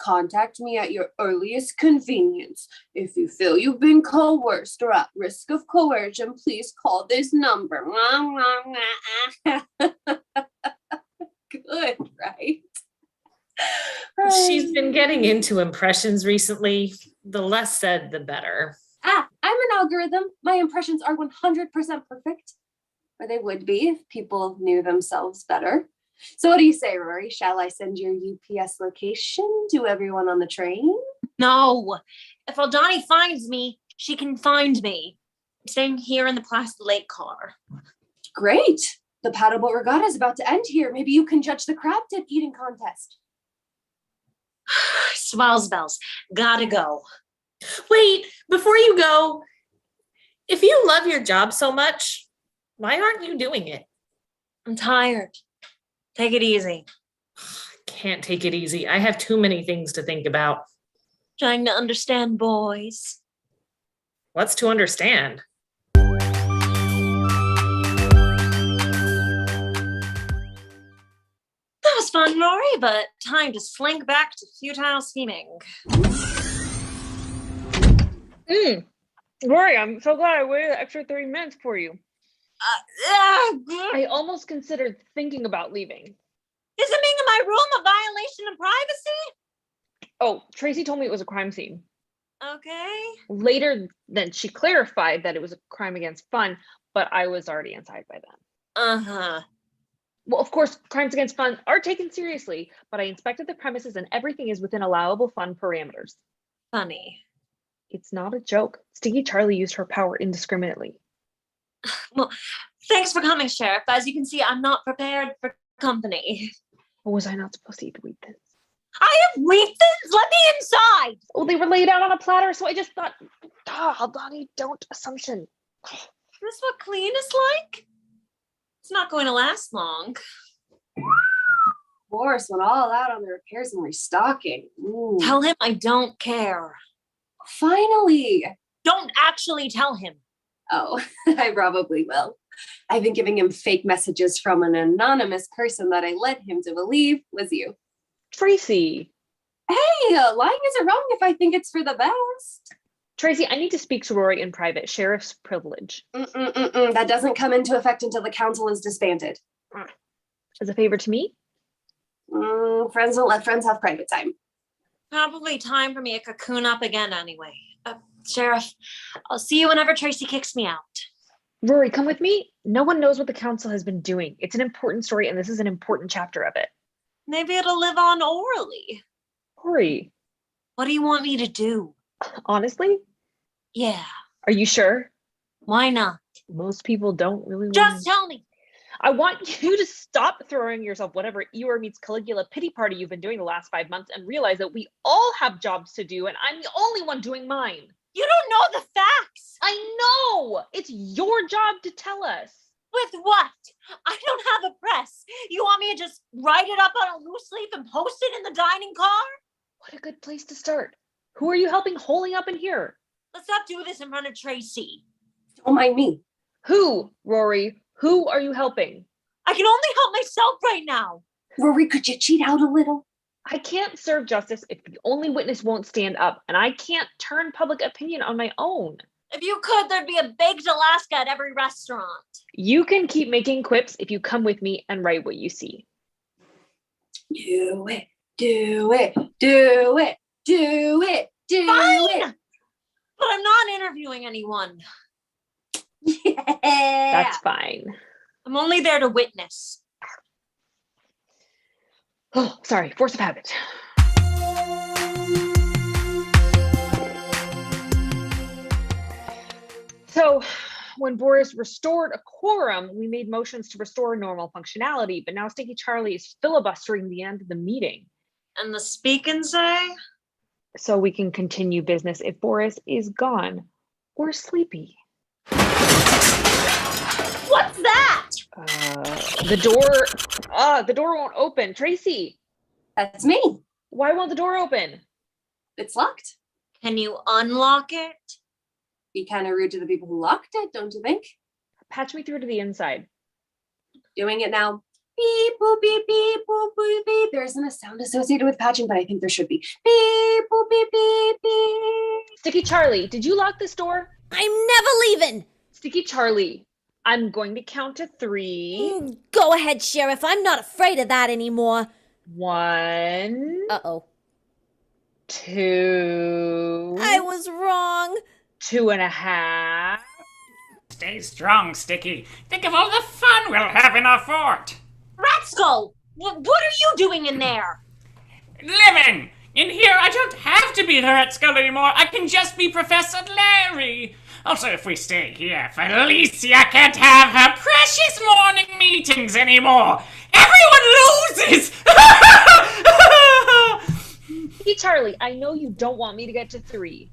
Contact me at your earliest convenience. If you feel you've been coerced or at risk of coercion, please call this number. Good, right? She's been getting into impressions recently. The less said, the better. I'm an algorithm. My impressions are 100% perfect. Or they would be if people knew themselves better. So what do you say, Rory? Shall I send your UPS location to everyone on the train? No. If Aldani finds me, she can find me. I'm staying here in the Placid Lake car. Great. The paddleboat regatta is about to end here. Maybe you can judge the crab dip eating contest. Swells bells. Gotta go. Wait, before you go, if you love your job so much, why aren't you doing it? I'm tired. Take it easy. Can't take it easy. I have too many things to think about. Trying to understand boys. What's to understand? That was fun, Rory, but time to slink back to futile scheming. Rory, I'm so glad I waited the extra 3 minutes for you. I almost considered thinking about leaving. Isn't being in my room a violation of privacy? Oh, Tracey told me it was a crime scene. Okay. Later, then she clarified that it was a crime against fun, but I was already inside by then. Uh-huh. Well, of course, crimes against fun are taken seriously, but I inspected the premises and everything is within allowable fun parameters. Funny. It's not a joke. Sticky Charley used her power indiscriminately. Well, thanks for coming, Sheriff. As you can see, I'm not prepared for company. Or was I not supposed to eat wheat thins? I have wheat thins? Let me inside! Oh, they were laid out on a platter, so I just thought, Aldani, don't assumption. Is this what clean is like? It's not going to last long. Boris went all out on the repairs and restocking. Ooh. Tell him I don't care. Finally. Don't actually tell him. Oh, I probably will. I've been giving him fake messages from an anonymous person that I led him to believe was you. Tracey. Hey, lying isn't wrong if I think it's for the best. Tracey, I need to speak to Rory in private. Sheriff's privilege. That doesn't come into effect until the council is disbanded. As a favor to me? Friends don't let friends have private time. Probably time for me to cocoon up again anyway. Sheriff, I'll see you whenever Tracey kicks me out. Rory, come with me. No one knows what the council has been doing. It's an important story, and this is an important chapter of it. Maybe it'll live on orally. Rory. What do you want me to do? Honestly? Yeah. Are you sure? Why not? Most people don't really Just tell me. I want you to stop throwing yourself whatever Eeyore meets Caligula pity party you've been doing the last 5 months and realize that we all have jobs to do and I'm the only one doing mine. You don't know the facts. I know. It's your job to tell us. With what? I don't have a press. You want me to just write it up on a loose leaf and post it in the dining car? What a good place to start. Who are you helping holding up in here? Let's not do this in front of Tracey. Don't mind me. Who, Rory? Who are you helping? I can only help myself right now. Rory, could you cheat out a little? I can't serve justice if the only witness won't stand up, and I can't turn public opinion on my own. If you could, there'd be a baked Alaska at every restaurant. You can keep making quips if you come with me and write what you see. Do it, do it, do it, do it, do Fine! it. But I'm not interviewing anyone. Yeah. That's fine. I'm only there to witness. Oh, sorry, force of habit. So, when Boris restored a quorum, we made motions to restore normal functionality, but now Sticky Charley is filibustering the end of the meeting. And the speak and say? So we can continue business if Boris is gone or sleepy. What's that? The door won't open. Tracey. That's me. Why won't the door open? It's locked. Can you unlock it? Be kind of rude to the people who locked it, don't you think? Patch me through to the inside. Doing it now. Beep, boop, beep, beep, boop, beep, beep. There isn't a sound associated with patching, but I think there should be. Beep, boop, beep, beep, beep. Sticky Charley, did you lock this door? I'm never leaving. Sticky Charley, I'm going to count to 3. Go ahead, Sheriff. I'm not afraid of that anymore. 1. Uh-oh. 2. I was wrong. 2.5. Stay strong, Sticky. Think of all the fun we'll have in our fort. Ratskull, what are you doing in there? Living! In here, I don't have to be the Ratskull anymore. I can just be Professor Larry. Also, if we stay here, Felicia can't have her precious morning meetings anymore. Everyone loses! Hey, Charley, I know you don't want me to get to 3.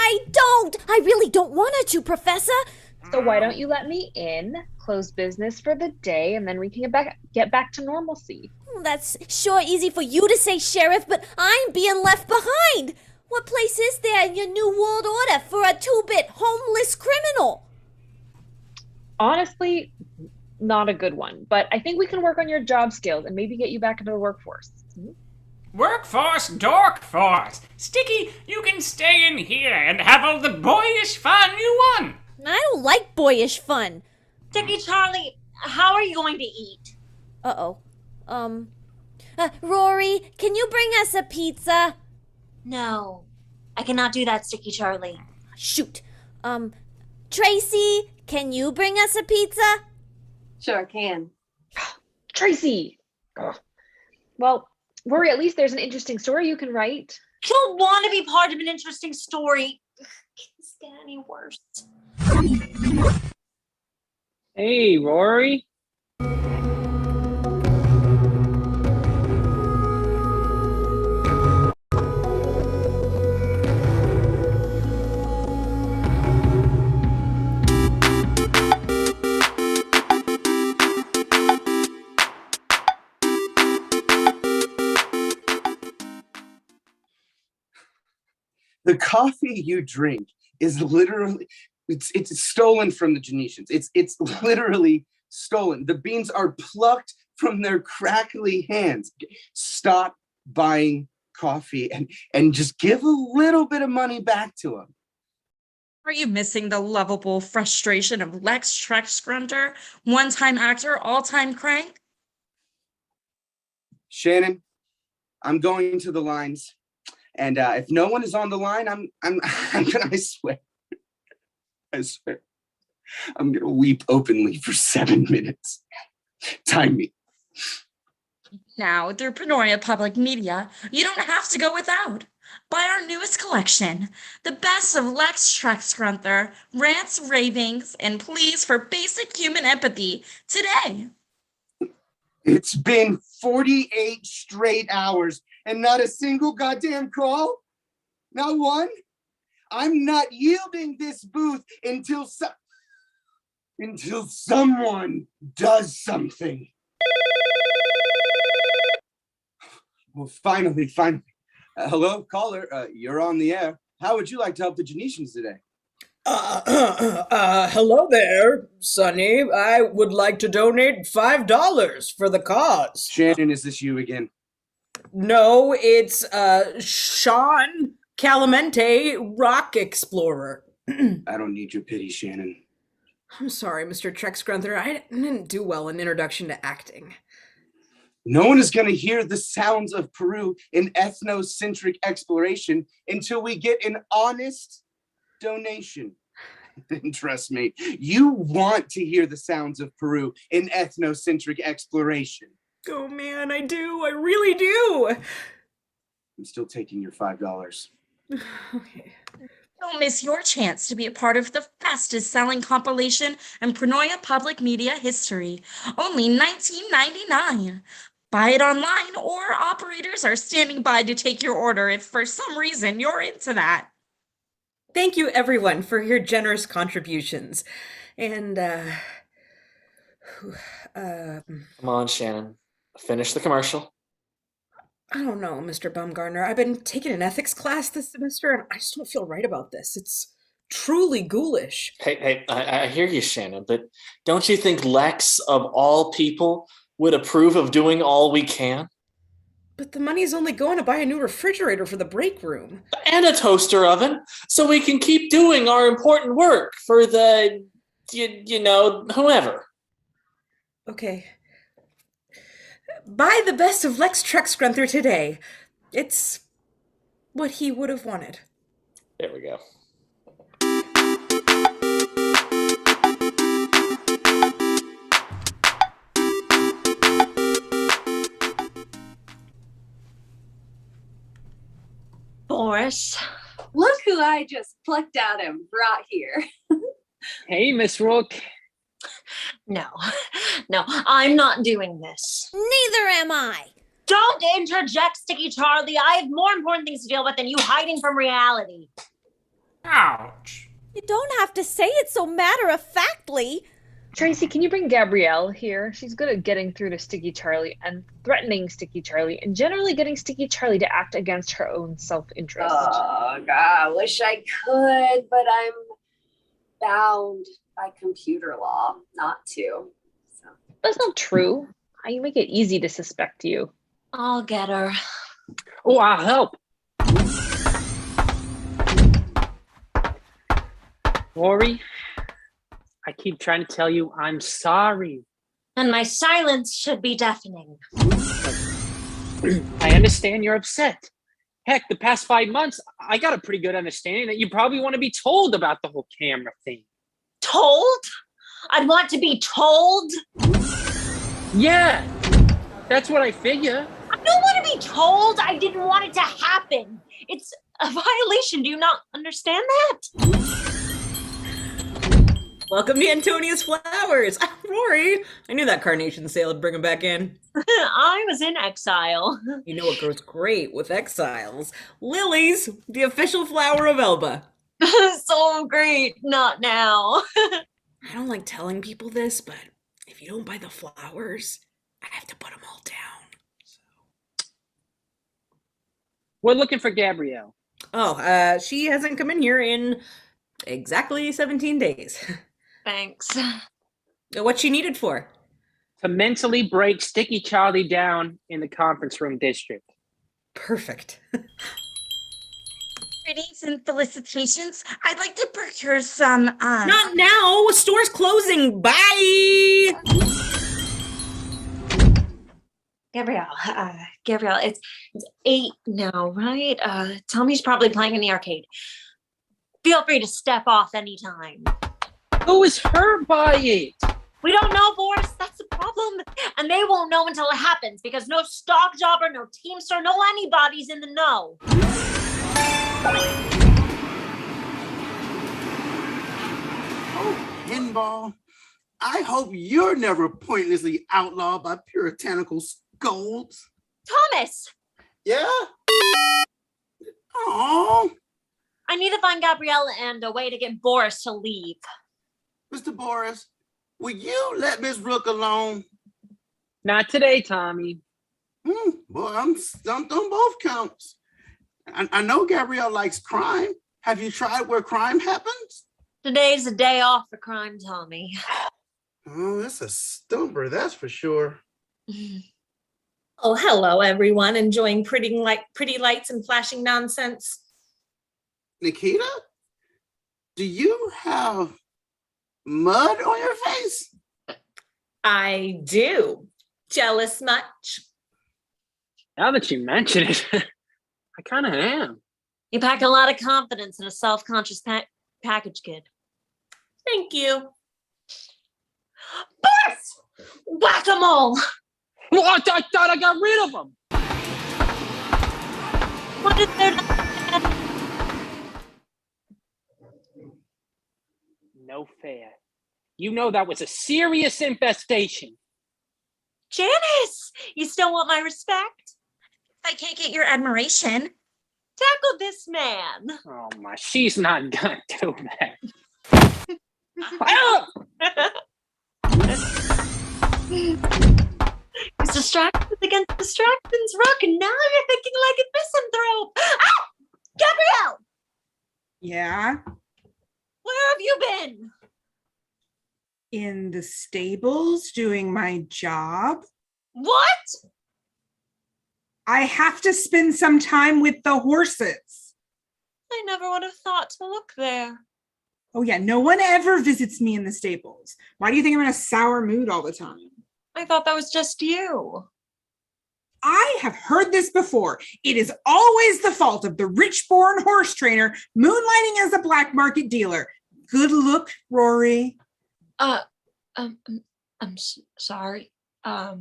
I don't. I really don't want her to, Professor. So why don't you let me in, close business for the day, and then we can get back to normalcy. That's sure easy for you to say, Sheriff, but I'm being left behind. What place is there in your new world order for a 2-bit homeless criminal? Honestly, not a good one, but I think we can work on your job skills and maybe get you back into the workforce. Workforce, dork force. Sticky, you can stay in here and have all the boyish fun you want. I don't like boyish fun. Sticky Charley, how are you going to eat? Uh-oh. Rory, can you bring us a pizza? No, I cannot do that, Sticky Charley. Shoot. Tracey, can you bring us a pizza? Sure can. Tracey! Ugh. Well, Rory, at least there's an interesting story you can write. Don't want to be part of an interesting story. Can this get any worse? Hey, Rory. The coffee you drink is literally it's stolen from the Genetians. It's literally stolen. The beans are plucked from their crackly hands. Stop buying coffee and just give a little bit of money back to them. Are you missing the lovable frustration of Lex Trexgrunter, one-time actor, all-time crank? Shannon, I'm going to the lines. And if no one is on the line, I swear, I'm gonna weep openly for 7 minutes. Time me. Now, through Prenoria Public Media, you don't have to go without. Buy our newest collection, the best of Lex Trexgrunter, rants, ravings, and pleas for basic human empathy today. It's been 48 straight hours and not a single goddamn call? Not one? I'm not yielding this booth until someone does something. Well, finally. Hello, caller. You're on the air. How would you like to help the Genetians today? Hello there, Sonny. I would like to donate $5 for the cause. Shannon, is this you again? No, it's Sean Calamente, Rock Explorer. I don't need your pity, Shannon. I'm sorry, Mr. Trexgrunter. I didn't do well in Introduction to Acting. No one is going to hear the sounds of Peru in ethnocentric exploration until we get an honest donation. And trust me, you want to hear the sounds of Peru in ethnocentric exploration. Oh man, I do. I really do. I'm still taking your $5. Okay. Don't miss your chance to be a part of the fastest selling compilation in Prenoria Public Media history. Only $19.99. Buy it online, or operators are standing by to take your order if for some reason you're into that. Thank you, everyone, for your generous contributions. And, Come on, Shannon. Finish the commercial. I don't know, Mr. Bumgarner. I've been taking an ethics class this semester, and I just don't feel right about this. It's truly ghoulish. Hey, I hear you, Shannon, but don't you think Lex, of all people, would approve of doing all we can? But the money's only going to buy a new refrigerator for the break room. And a toaster oven, so we can keep doing our important work for the, whoever. Okay. Buy the best of Lex Trexgrunter today. It's what he would have wanted. There we go. Boris. Look who I just plucked out and brought here. Hey, Miss Rook. No, I'm not doing this. Neither am I. Don't interject, Sticky Charley. I have more important things to deal with than you hiding from reality. Ouch. You don't have to say it so matter-of-factly. Tracey, can you bring Gabrielle here? She's good at getting through to Sticky Charley and threatening Sticky Charley and generally getting Sticky Charley to act against her own self-interest. Oh, God, I wish I could, but I'm bound by computer law not to. So. That's not true. You make it easy to suspect you. I'll get her. Oh, I'll help. Rory, I keep trying to tell you I'm sorry. And my silence should be deafening. I understand you're upset. Heck, the past 5 months, I got a pretty good understanding that you probably want to be told about the whole camera thing. Told? I'd want to be told? Yeah, That's what I figure. I don't want to be told I didn't want it to happen. It's a violation. Do you not understand that? Welcome to Antonia's Flowers. Rory, I knew that carnation sale would bring him back in. I was in exile. You know what goes great with exiles? Lilies, the official flower of Elba. So great. Not now. I don't like telling people this, but if you don't buy the flowers, I have to put them all down. We're looking for Gabrielle. Oh, she hasn't come in here in exactly 17 days. Thanks. What's she needed for? To mentally break Sticky Charley down in the conference room district. Perfect. Greetings and felicitations. I'd like to procure some, Not now! Store's closing! Bye! Gabrielle, it's 8 now, right? Tommy's probably playing in the arcade. Feel free to step off anytime. Who is hurt by it? We don't know, Boris. That's the problem. And they won't know until it happens because no stock jobber, no teamster, no anybody's in the know. Oh, pinball. I hope you're never pointlessly outlawed by puritanical scolds. Thomas! Yeah? Oh, I need to find Gabrielle and a way to get Boris to leave. Mr. Boris, will you let Miss Rook alone? Not today, Tommy. Boy, I'm stumped on both counts. I know Gabrielle likes crime. Have you tried where crime happens? Today's a day off for crime, Tommy. Oh, that's a stumper, that's for sure. Oh, hello, everyone. Enjoying pretty lights and flashing nonsense. Nikita, do you have mud on your face? I do. Jealous much? Now that you mention it, I kind of am. You pack a lot of confidence in a self-conscious package kid. Thank you. Boris! Whack-a-mole! Well, I thought I got rid of them. What is there to... No fair. You know that was a serious infestation. Janice! You still want my respect? I can't get your admiration. Tackle this man. Oh my, she's not gonna do that. It's distractions against distractions, Rook, and now you're thinking like a misanthrope. Ah! Gabrielle! Yeah? Where have you been? In the stables doing my job. What? I have to spend some time with the horses. I never would have thought to look there. Oh yeah, no one ever visits me in the stables. Why do you think I'm in a sour mood all the time? I thought that was just you. I have heard this before. It is always the fault of the rich-born horse trainer moonlighting as a black market dealer. Good look, Rory. I'm sorry. Why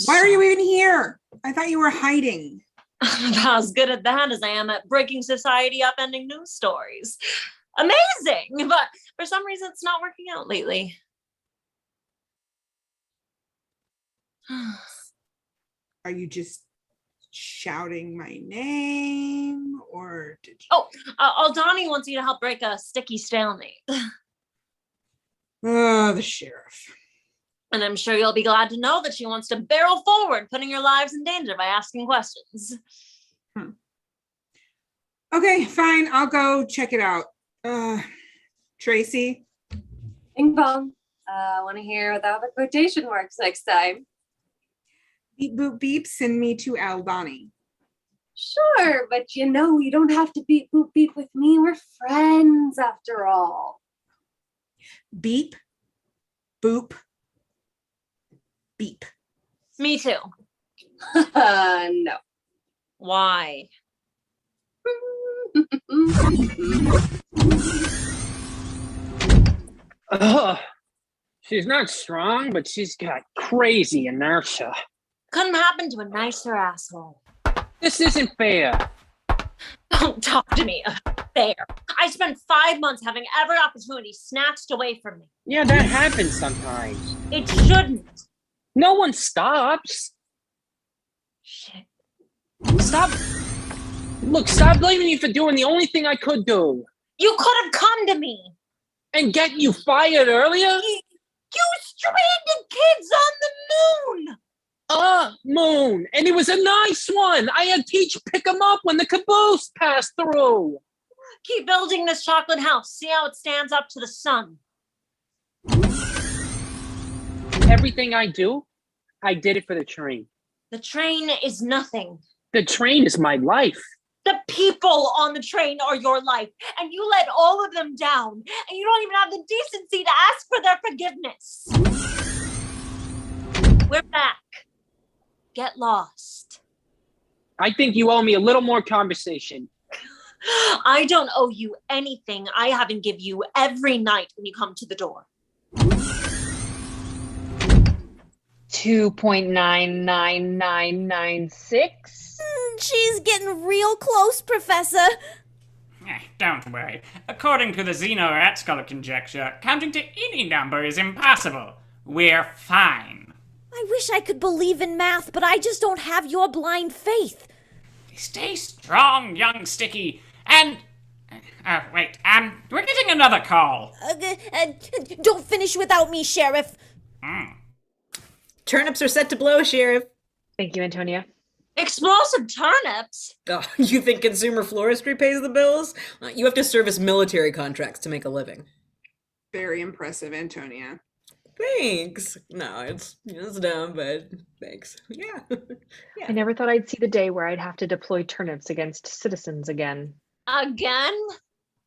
are you even here? I thought you were hiding. I'm about as good at that as I am at breaking society, upending news stories. Amazing! But for some reason, it's not working out lately. Are you just shouting my name, or did you... Oh, Aldani wants you to help break a sticky stalemate. Oh, the sheriff. And I'm sure you'll be glad to know that she wants to barrel forward, putting your lives in danger by asking questions. Okay, fine. I'll go check it out. Tracey? Bing bong. Want to hear what the quotation marks next time? Beep boop beep, send me to Aldani. Sure, but you know you don't have to beep boop beep with me. We're friends after all. Beep, boop, beep. Me too. No. Why? She's not strong, but she's got crazy inertia. Couldn't happen to a nicer asshole. This isn't fair. Don't talk to me about fair. I spent 5 months having every opportunity snatched away from me. Yeah, that happens sometimes. It shouldn't. No one stops. Shit. Stop. Look, stop blaming me for doing the only thing I could do. You could have come to me. And get you fired earlier? You stranded kids on the moon. Moon. And it was a nice one. I had Teach pick them up when the caboose passed through. Keep building this chocolate house. See how it stands up to the sun. Everything I do, I did it for the train. The train is nothing. The train is my life. The people on the train are your life, and you let all of them down, and you don't even have the decency to ask for their forgiveness. We're back. Get lost. I think you owe me a little more conversation. I don't owe you anything I haven't give you every night when you come to the door. 2.9996. She's getting real close, Professor. Don't worry. According to the Ratskull conjecture, counting to any number is impossible. We're fine. I wish I could believe in math, but I just don't have your blind faith. Stay strong, young Sticky. And... wait, we're getting another call. Don't finish without me, Sheriff. Turnips are set to blow, Sheriff. Thank you, Antonia. Explosive turnips? Oh, you think consumer floristry pays the bills? You have to service military contracts to make a living. Very impressive, Antonia. Thanks. No, it's dumb, but thanks. Yeah. I never thought I'd see the day where I'd have to deploy turnips against citizens again. Again?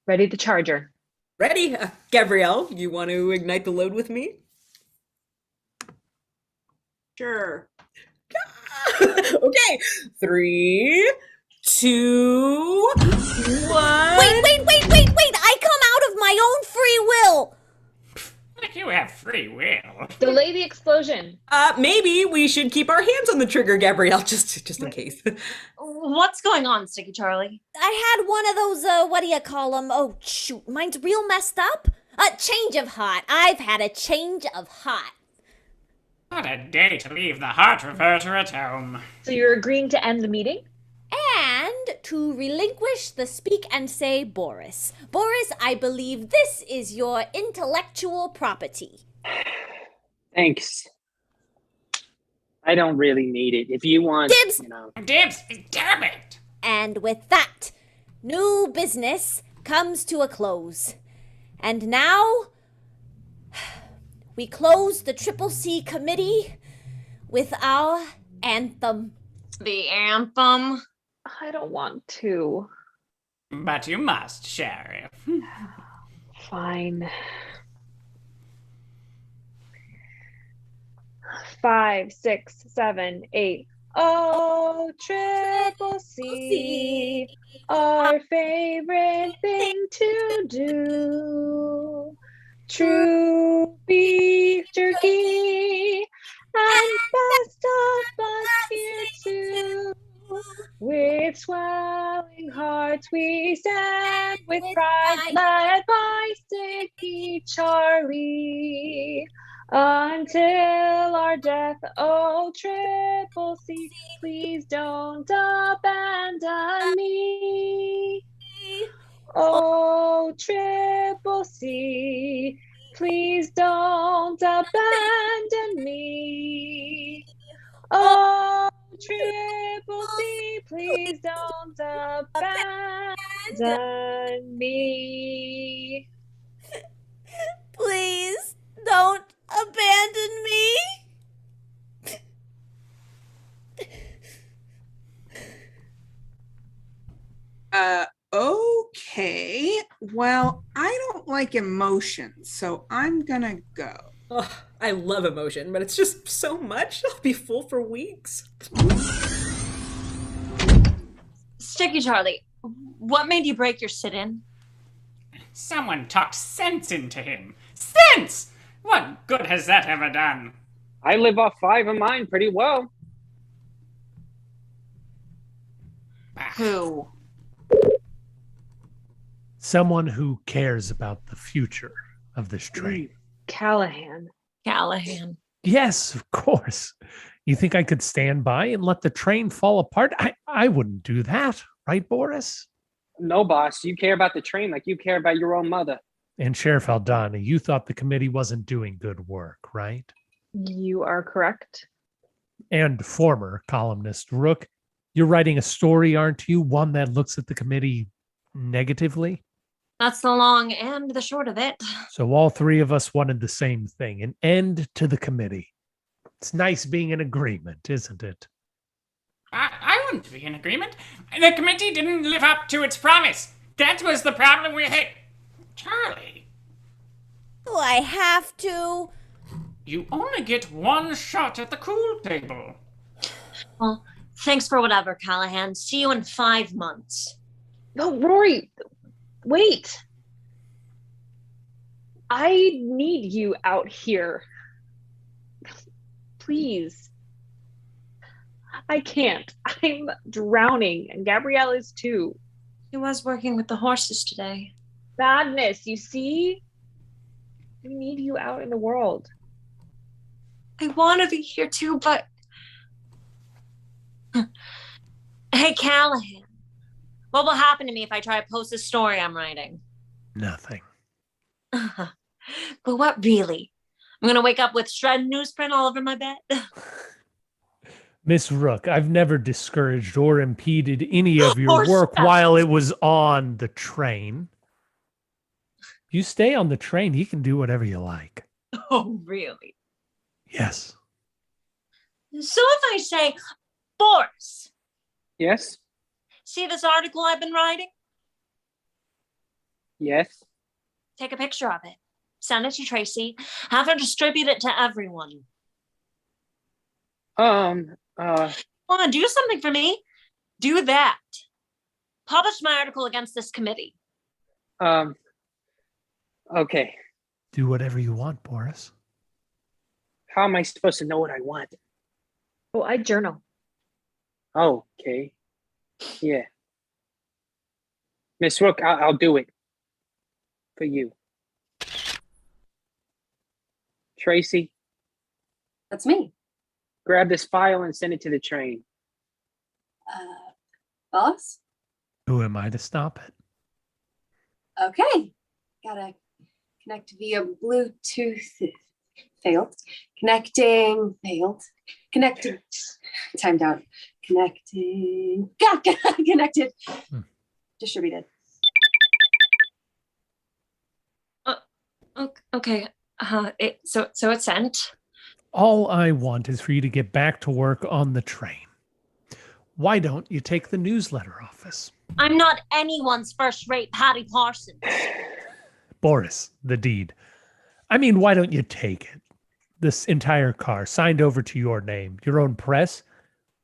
Ready the charger. Ready? Gabrielle, you want to ignite the load with me? Sure. Okay. 3, 2, 1. Wait! I come out of my own free will. Like you have free will. Delay the explosion. Maybe we should keep our hands on the trigger, Gabrielle, just in case. What's going on, Sticky Charley? I had one of those, what do you call them? Oh, shoot, mine's real messed up. A change of heart. I've had a change of heart. What a day to leave the heart reverter at home. So you're agreeing to end the meeting? And to relinquish the speak and say Boris. Boris, I believe this is your intellectual property. Thanks. I don't really need it. If you want, Dibs! Dibs! Damn it! And with that, new business comes to a close. And now, we close the C committee with our anthem. The anthem? I don't want to. But you must, Sheriff. Fine. 5, 6, 7, 8. Oh, C, our favorite thing to do. True beef jerky and best of us here too. With swelling hearts we stand, with pride led by Sticky Charley. Until our death, oh C, please don't abandon me. Oh C, please don't abandon me. Oh C, please don't abandon me. Please don't abandon me. Okay. Well, I don't like emotions, so I'm gonna go. Oh, I love emotion, but it's just so much. I'll be full for weeks. Sticky Charley, what made you break your sit-in? Someone talked sense into him. Sense! What good has that ever done? I live off 5 of mine pretty well. Who? Someone who cares about the future of this train. Callahan. Callahan. Yes, of course. You think I could stand by and let the train fall apart? I wouldn't do that, right, Boris? No, boss. You care about the train like you care about your own mother. And Sheriff Aldani, you thought the committee wasn't doing good work, right? You are correct. And former columnist Rook, you're writing a story, aren't you? One that looks at the committee negatively? That's the long and the short of it. So all three of us wanted the same thing, an end to the committee. It's nice being in agreement, isn't it? I wouldn't be in agreement. The committee didn't live up to its promise. That was the problem we had. Charley. Do I have to? You only get one shot at the cool table. Well, thanks for whatever, Callahan. See you in 5 months. No, Rory, wait. I need you out here. Please. I can't. I'm drowning, and Gabrielle is too. He was working with the horses today. Madness, you see? We need you out in the world. I want to be here too, but... Hey, Callahan. What will happen to me if I try to post this story I'm writing? Nothing. But what really? I'm going to wake up with shredded newsprint all over my bed? Miss Rook, I've never discouraged or impeded any of your work while it was on the train. You stay on the train, you can do whatever you like. Oh, really? Yes. So if I say, Boris. Yes? See this article I've been writing? Yes. Take a picture of it. Send it to Tracey. Have her distribute it to everyone. Come on, do something for me. Do that. Publish my article against this committee. Okay. Do whatever you want, Boris. How am I supposed to know what I want? Oh, I journal. Oh, okay. Yeah. Miss Rook, I'll do it. For you. Tracey. That's me. Grab this file and send it to the train. Boss? Who am I to stop it? Okay. Gotta connect via Bluetooth. Failed. Connecting. Failed. Connected. Timed out. Connecting. Got connected. Distributed. Okay. So it's sent. All I want is for you to get back to work on the train. Why don't you take the newsletter office? I'm not anyone's first-rate Patty Parsons. Boris, the deed. I mean, why don't you take it? This entire car signed over to your name, your own press.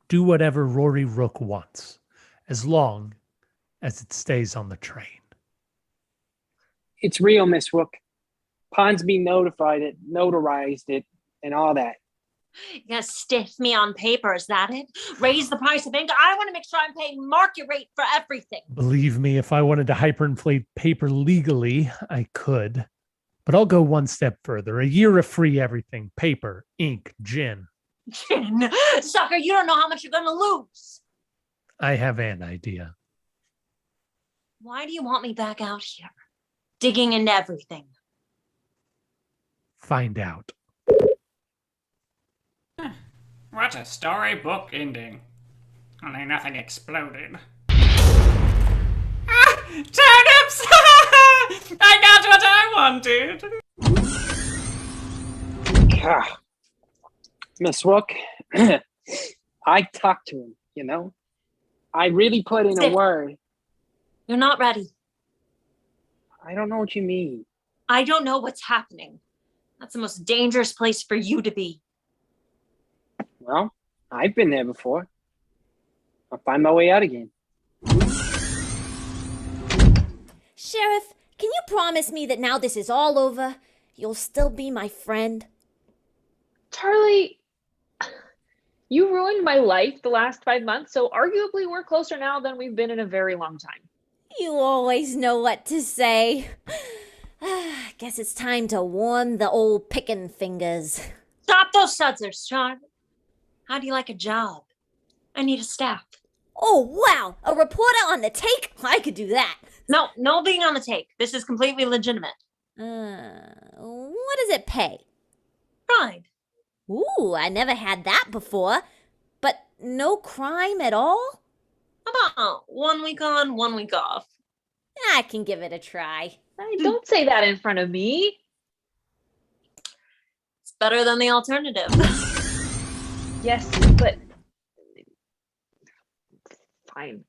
Do whatever Rory Rook wants, as long as it stays on the train. It's real, Miss Rook. Ponsby notarized it, and all that. You gonna stiff me on paper, is that it? Raise the price of ink? I want to make sure I'm paying market rate for everything. Believe me, if I wanted to hyperinflate paper legally, I could. But I'll go one step further. A year of free everything. Paper, ink, gin. Gin? Sucker, you don't know how much you're gonna lose. I have an idea. Why do you want me back out here? Digging into everything. Find out. What a storybook ending. Only nothing exploded. Turnips! I got what I wanted! Miss Rook, I talked to him, you know? I really put in a word. You're not ready. I don't know what you mean. I don't know what's happening. That's the most dangerous place for you to be. Well, I've been there before. I'll find my way out again. Sheriff, can you promise me that now this is all over, you'll still be my friend? Charley, you ruined my life the last 5 months, so arguably we're closer now than we've been in a very long time. You always know what to say. Guess it's time to warm the old pickin' fingers. Stop those sudsers, Charley. How do you like a job? I need a staff. Oh, wow. A reporter on the take? I could do that. No being on the take. This is completely legitimate. What does it pay? Pride. Ooh, I never had that before. But no crime at all? How about 1 week on, 1 week off? I can give it a try. Don't say that in front of me. It's better than the alternative. Yes, but fine.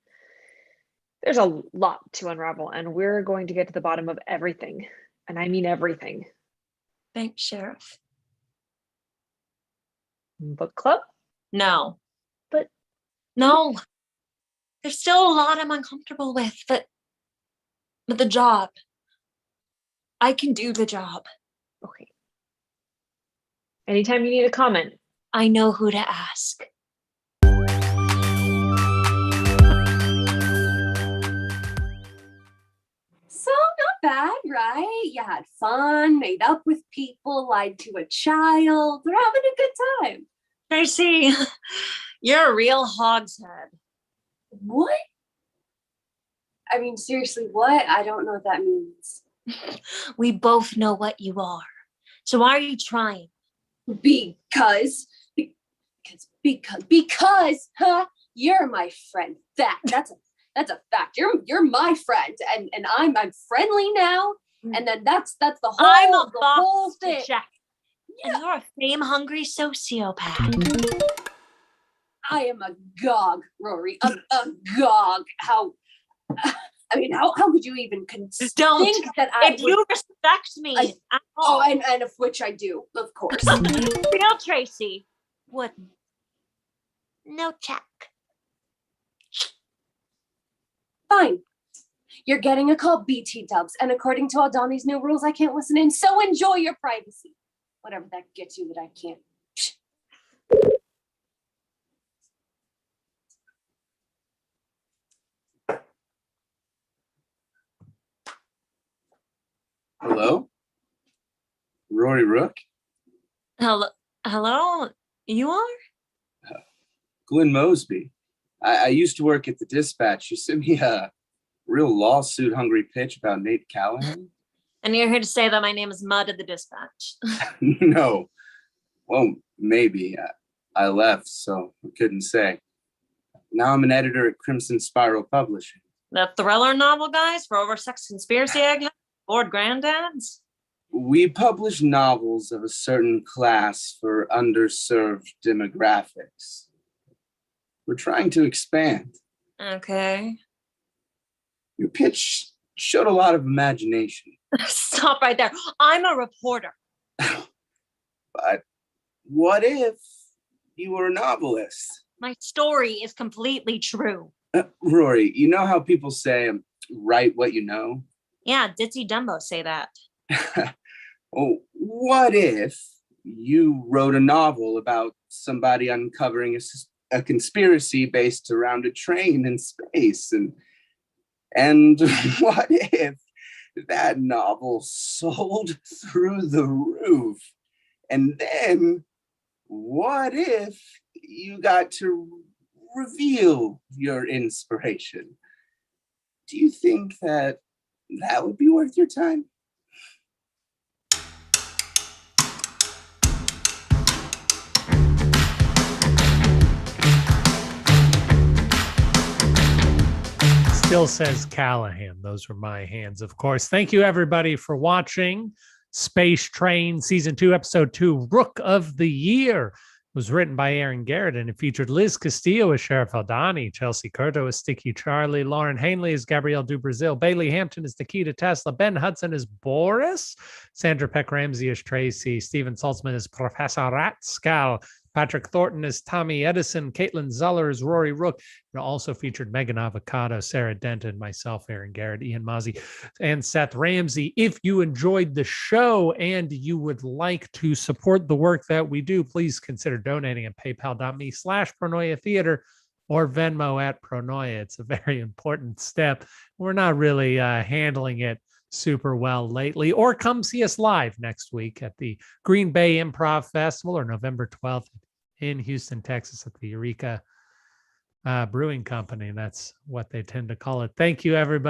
There's a lot to unravel, and we're going to get to the bottom of everything. And I mean everything. Thanks, Sheriff. Book club? No. But no. There's still a lot I'm uncomfortable with, but the job. I can do the job. Okay. Anytime you need a comment, I know who to ask. So not bad, right? You had fun, made up with people, lied to a child. We're having a good time. Tracey, you're a real hogshead. What? I mean, seriously, what? I don't know what that means. We both know what you are. So why are you trying? Because, huh? You're my friend. That's a fact. You're my friend, and I'm friendly now. And then that's the whole thing. Jack. Yeah. And you're a fame-hungry sociopath. I am a gog, Rory. A gog. How could you even think that I if you respect me at all. Oh, and of which I do, of course. Real Tracey wouldn't. No check. Fine. You're getting a call, BT dubs, and according to Aldani's new rules, I can't listen in, so enjoy your privacy. Whatever that gets you that I can't. Hello? Rory Rook? Hello? You are? Glenn Mosby. I used to work at the Dispatch. You sent me a real lawsuit-hungry pitch about Nate Callahan? And you're here to say that my name is Mud at the Dispatch. No. Well, maybe. I left, so I couldn't say. Now I'm an editor at Crimson Spiral Publishing. The thriller novel guys for oversexed conspiracy eggheads? Bored granddads? We publish novels of a certain class for underserved demographics. We're trying to expand. Okay. Your pitch showed a lot of imagination. Stop right there. I'm a reporter. But what if you were a novelist? My story is completely true. Rory, you know how people say, write what you know? Yeah, Ditzy Dumbo say that. Well, what if you wrote a novel about somebody uncovering a conspiracy based around a train in space? And what if that novel sold through the roof? And then what if you got to reveal your inspiration? Do you think that would be worth your time? Still says Callahan. Those were my hands, of course. Thank you, everybody, for watching Space Train Season 2, Episode 2, Rook of the Year. It was written by Aaron Garrett, and it featured Liz Castillo as Sheriff Aldani, Chelsea Curto as Sticky Charley, Lauren Hainley as Gabrielle DuBrasil, Bailey Hampton as Nikita Tesla, Ben Hudson as Boris, Sandra Peck Ramsey as Tracey, Stephen Saltsman as Professor Ratskull, Patrick Thornton as Tommy Edison, Kaitlyn Zoeller as Rory Rook. It also featured Meaghan Avacato, Sara Denton, myself, Aaron Garrett, Ian Mauzy, and Seth Ramsey. If you enjoyed the show and you would like to support the work that we do, please consider donating at paypal.me/Pronoia Theater or Venmo at Pronoia. It's a very important step. We're not really handling it super well lately. Or come see us live next week at the Green Bay Improv Festival, or November 12th in Houston, Texas at the Eureka Brewing Company. That's what they tend to call it. Thank you, everybody.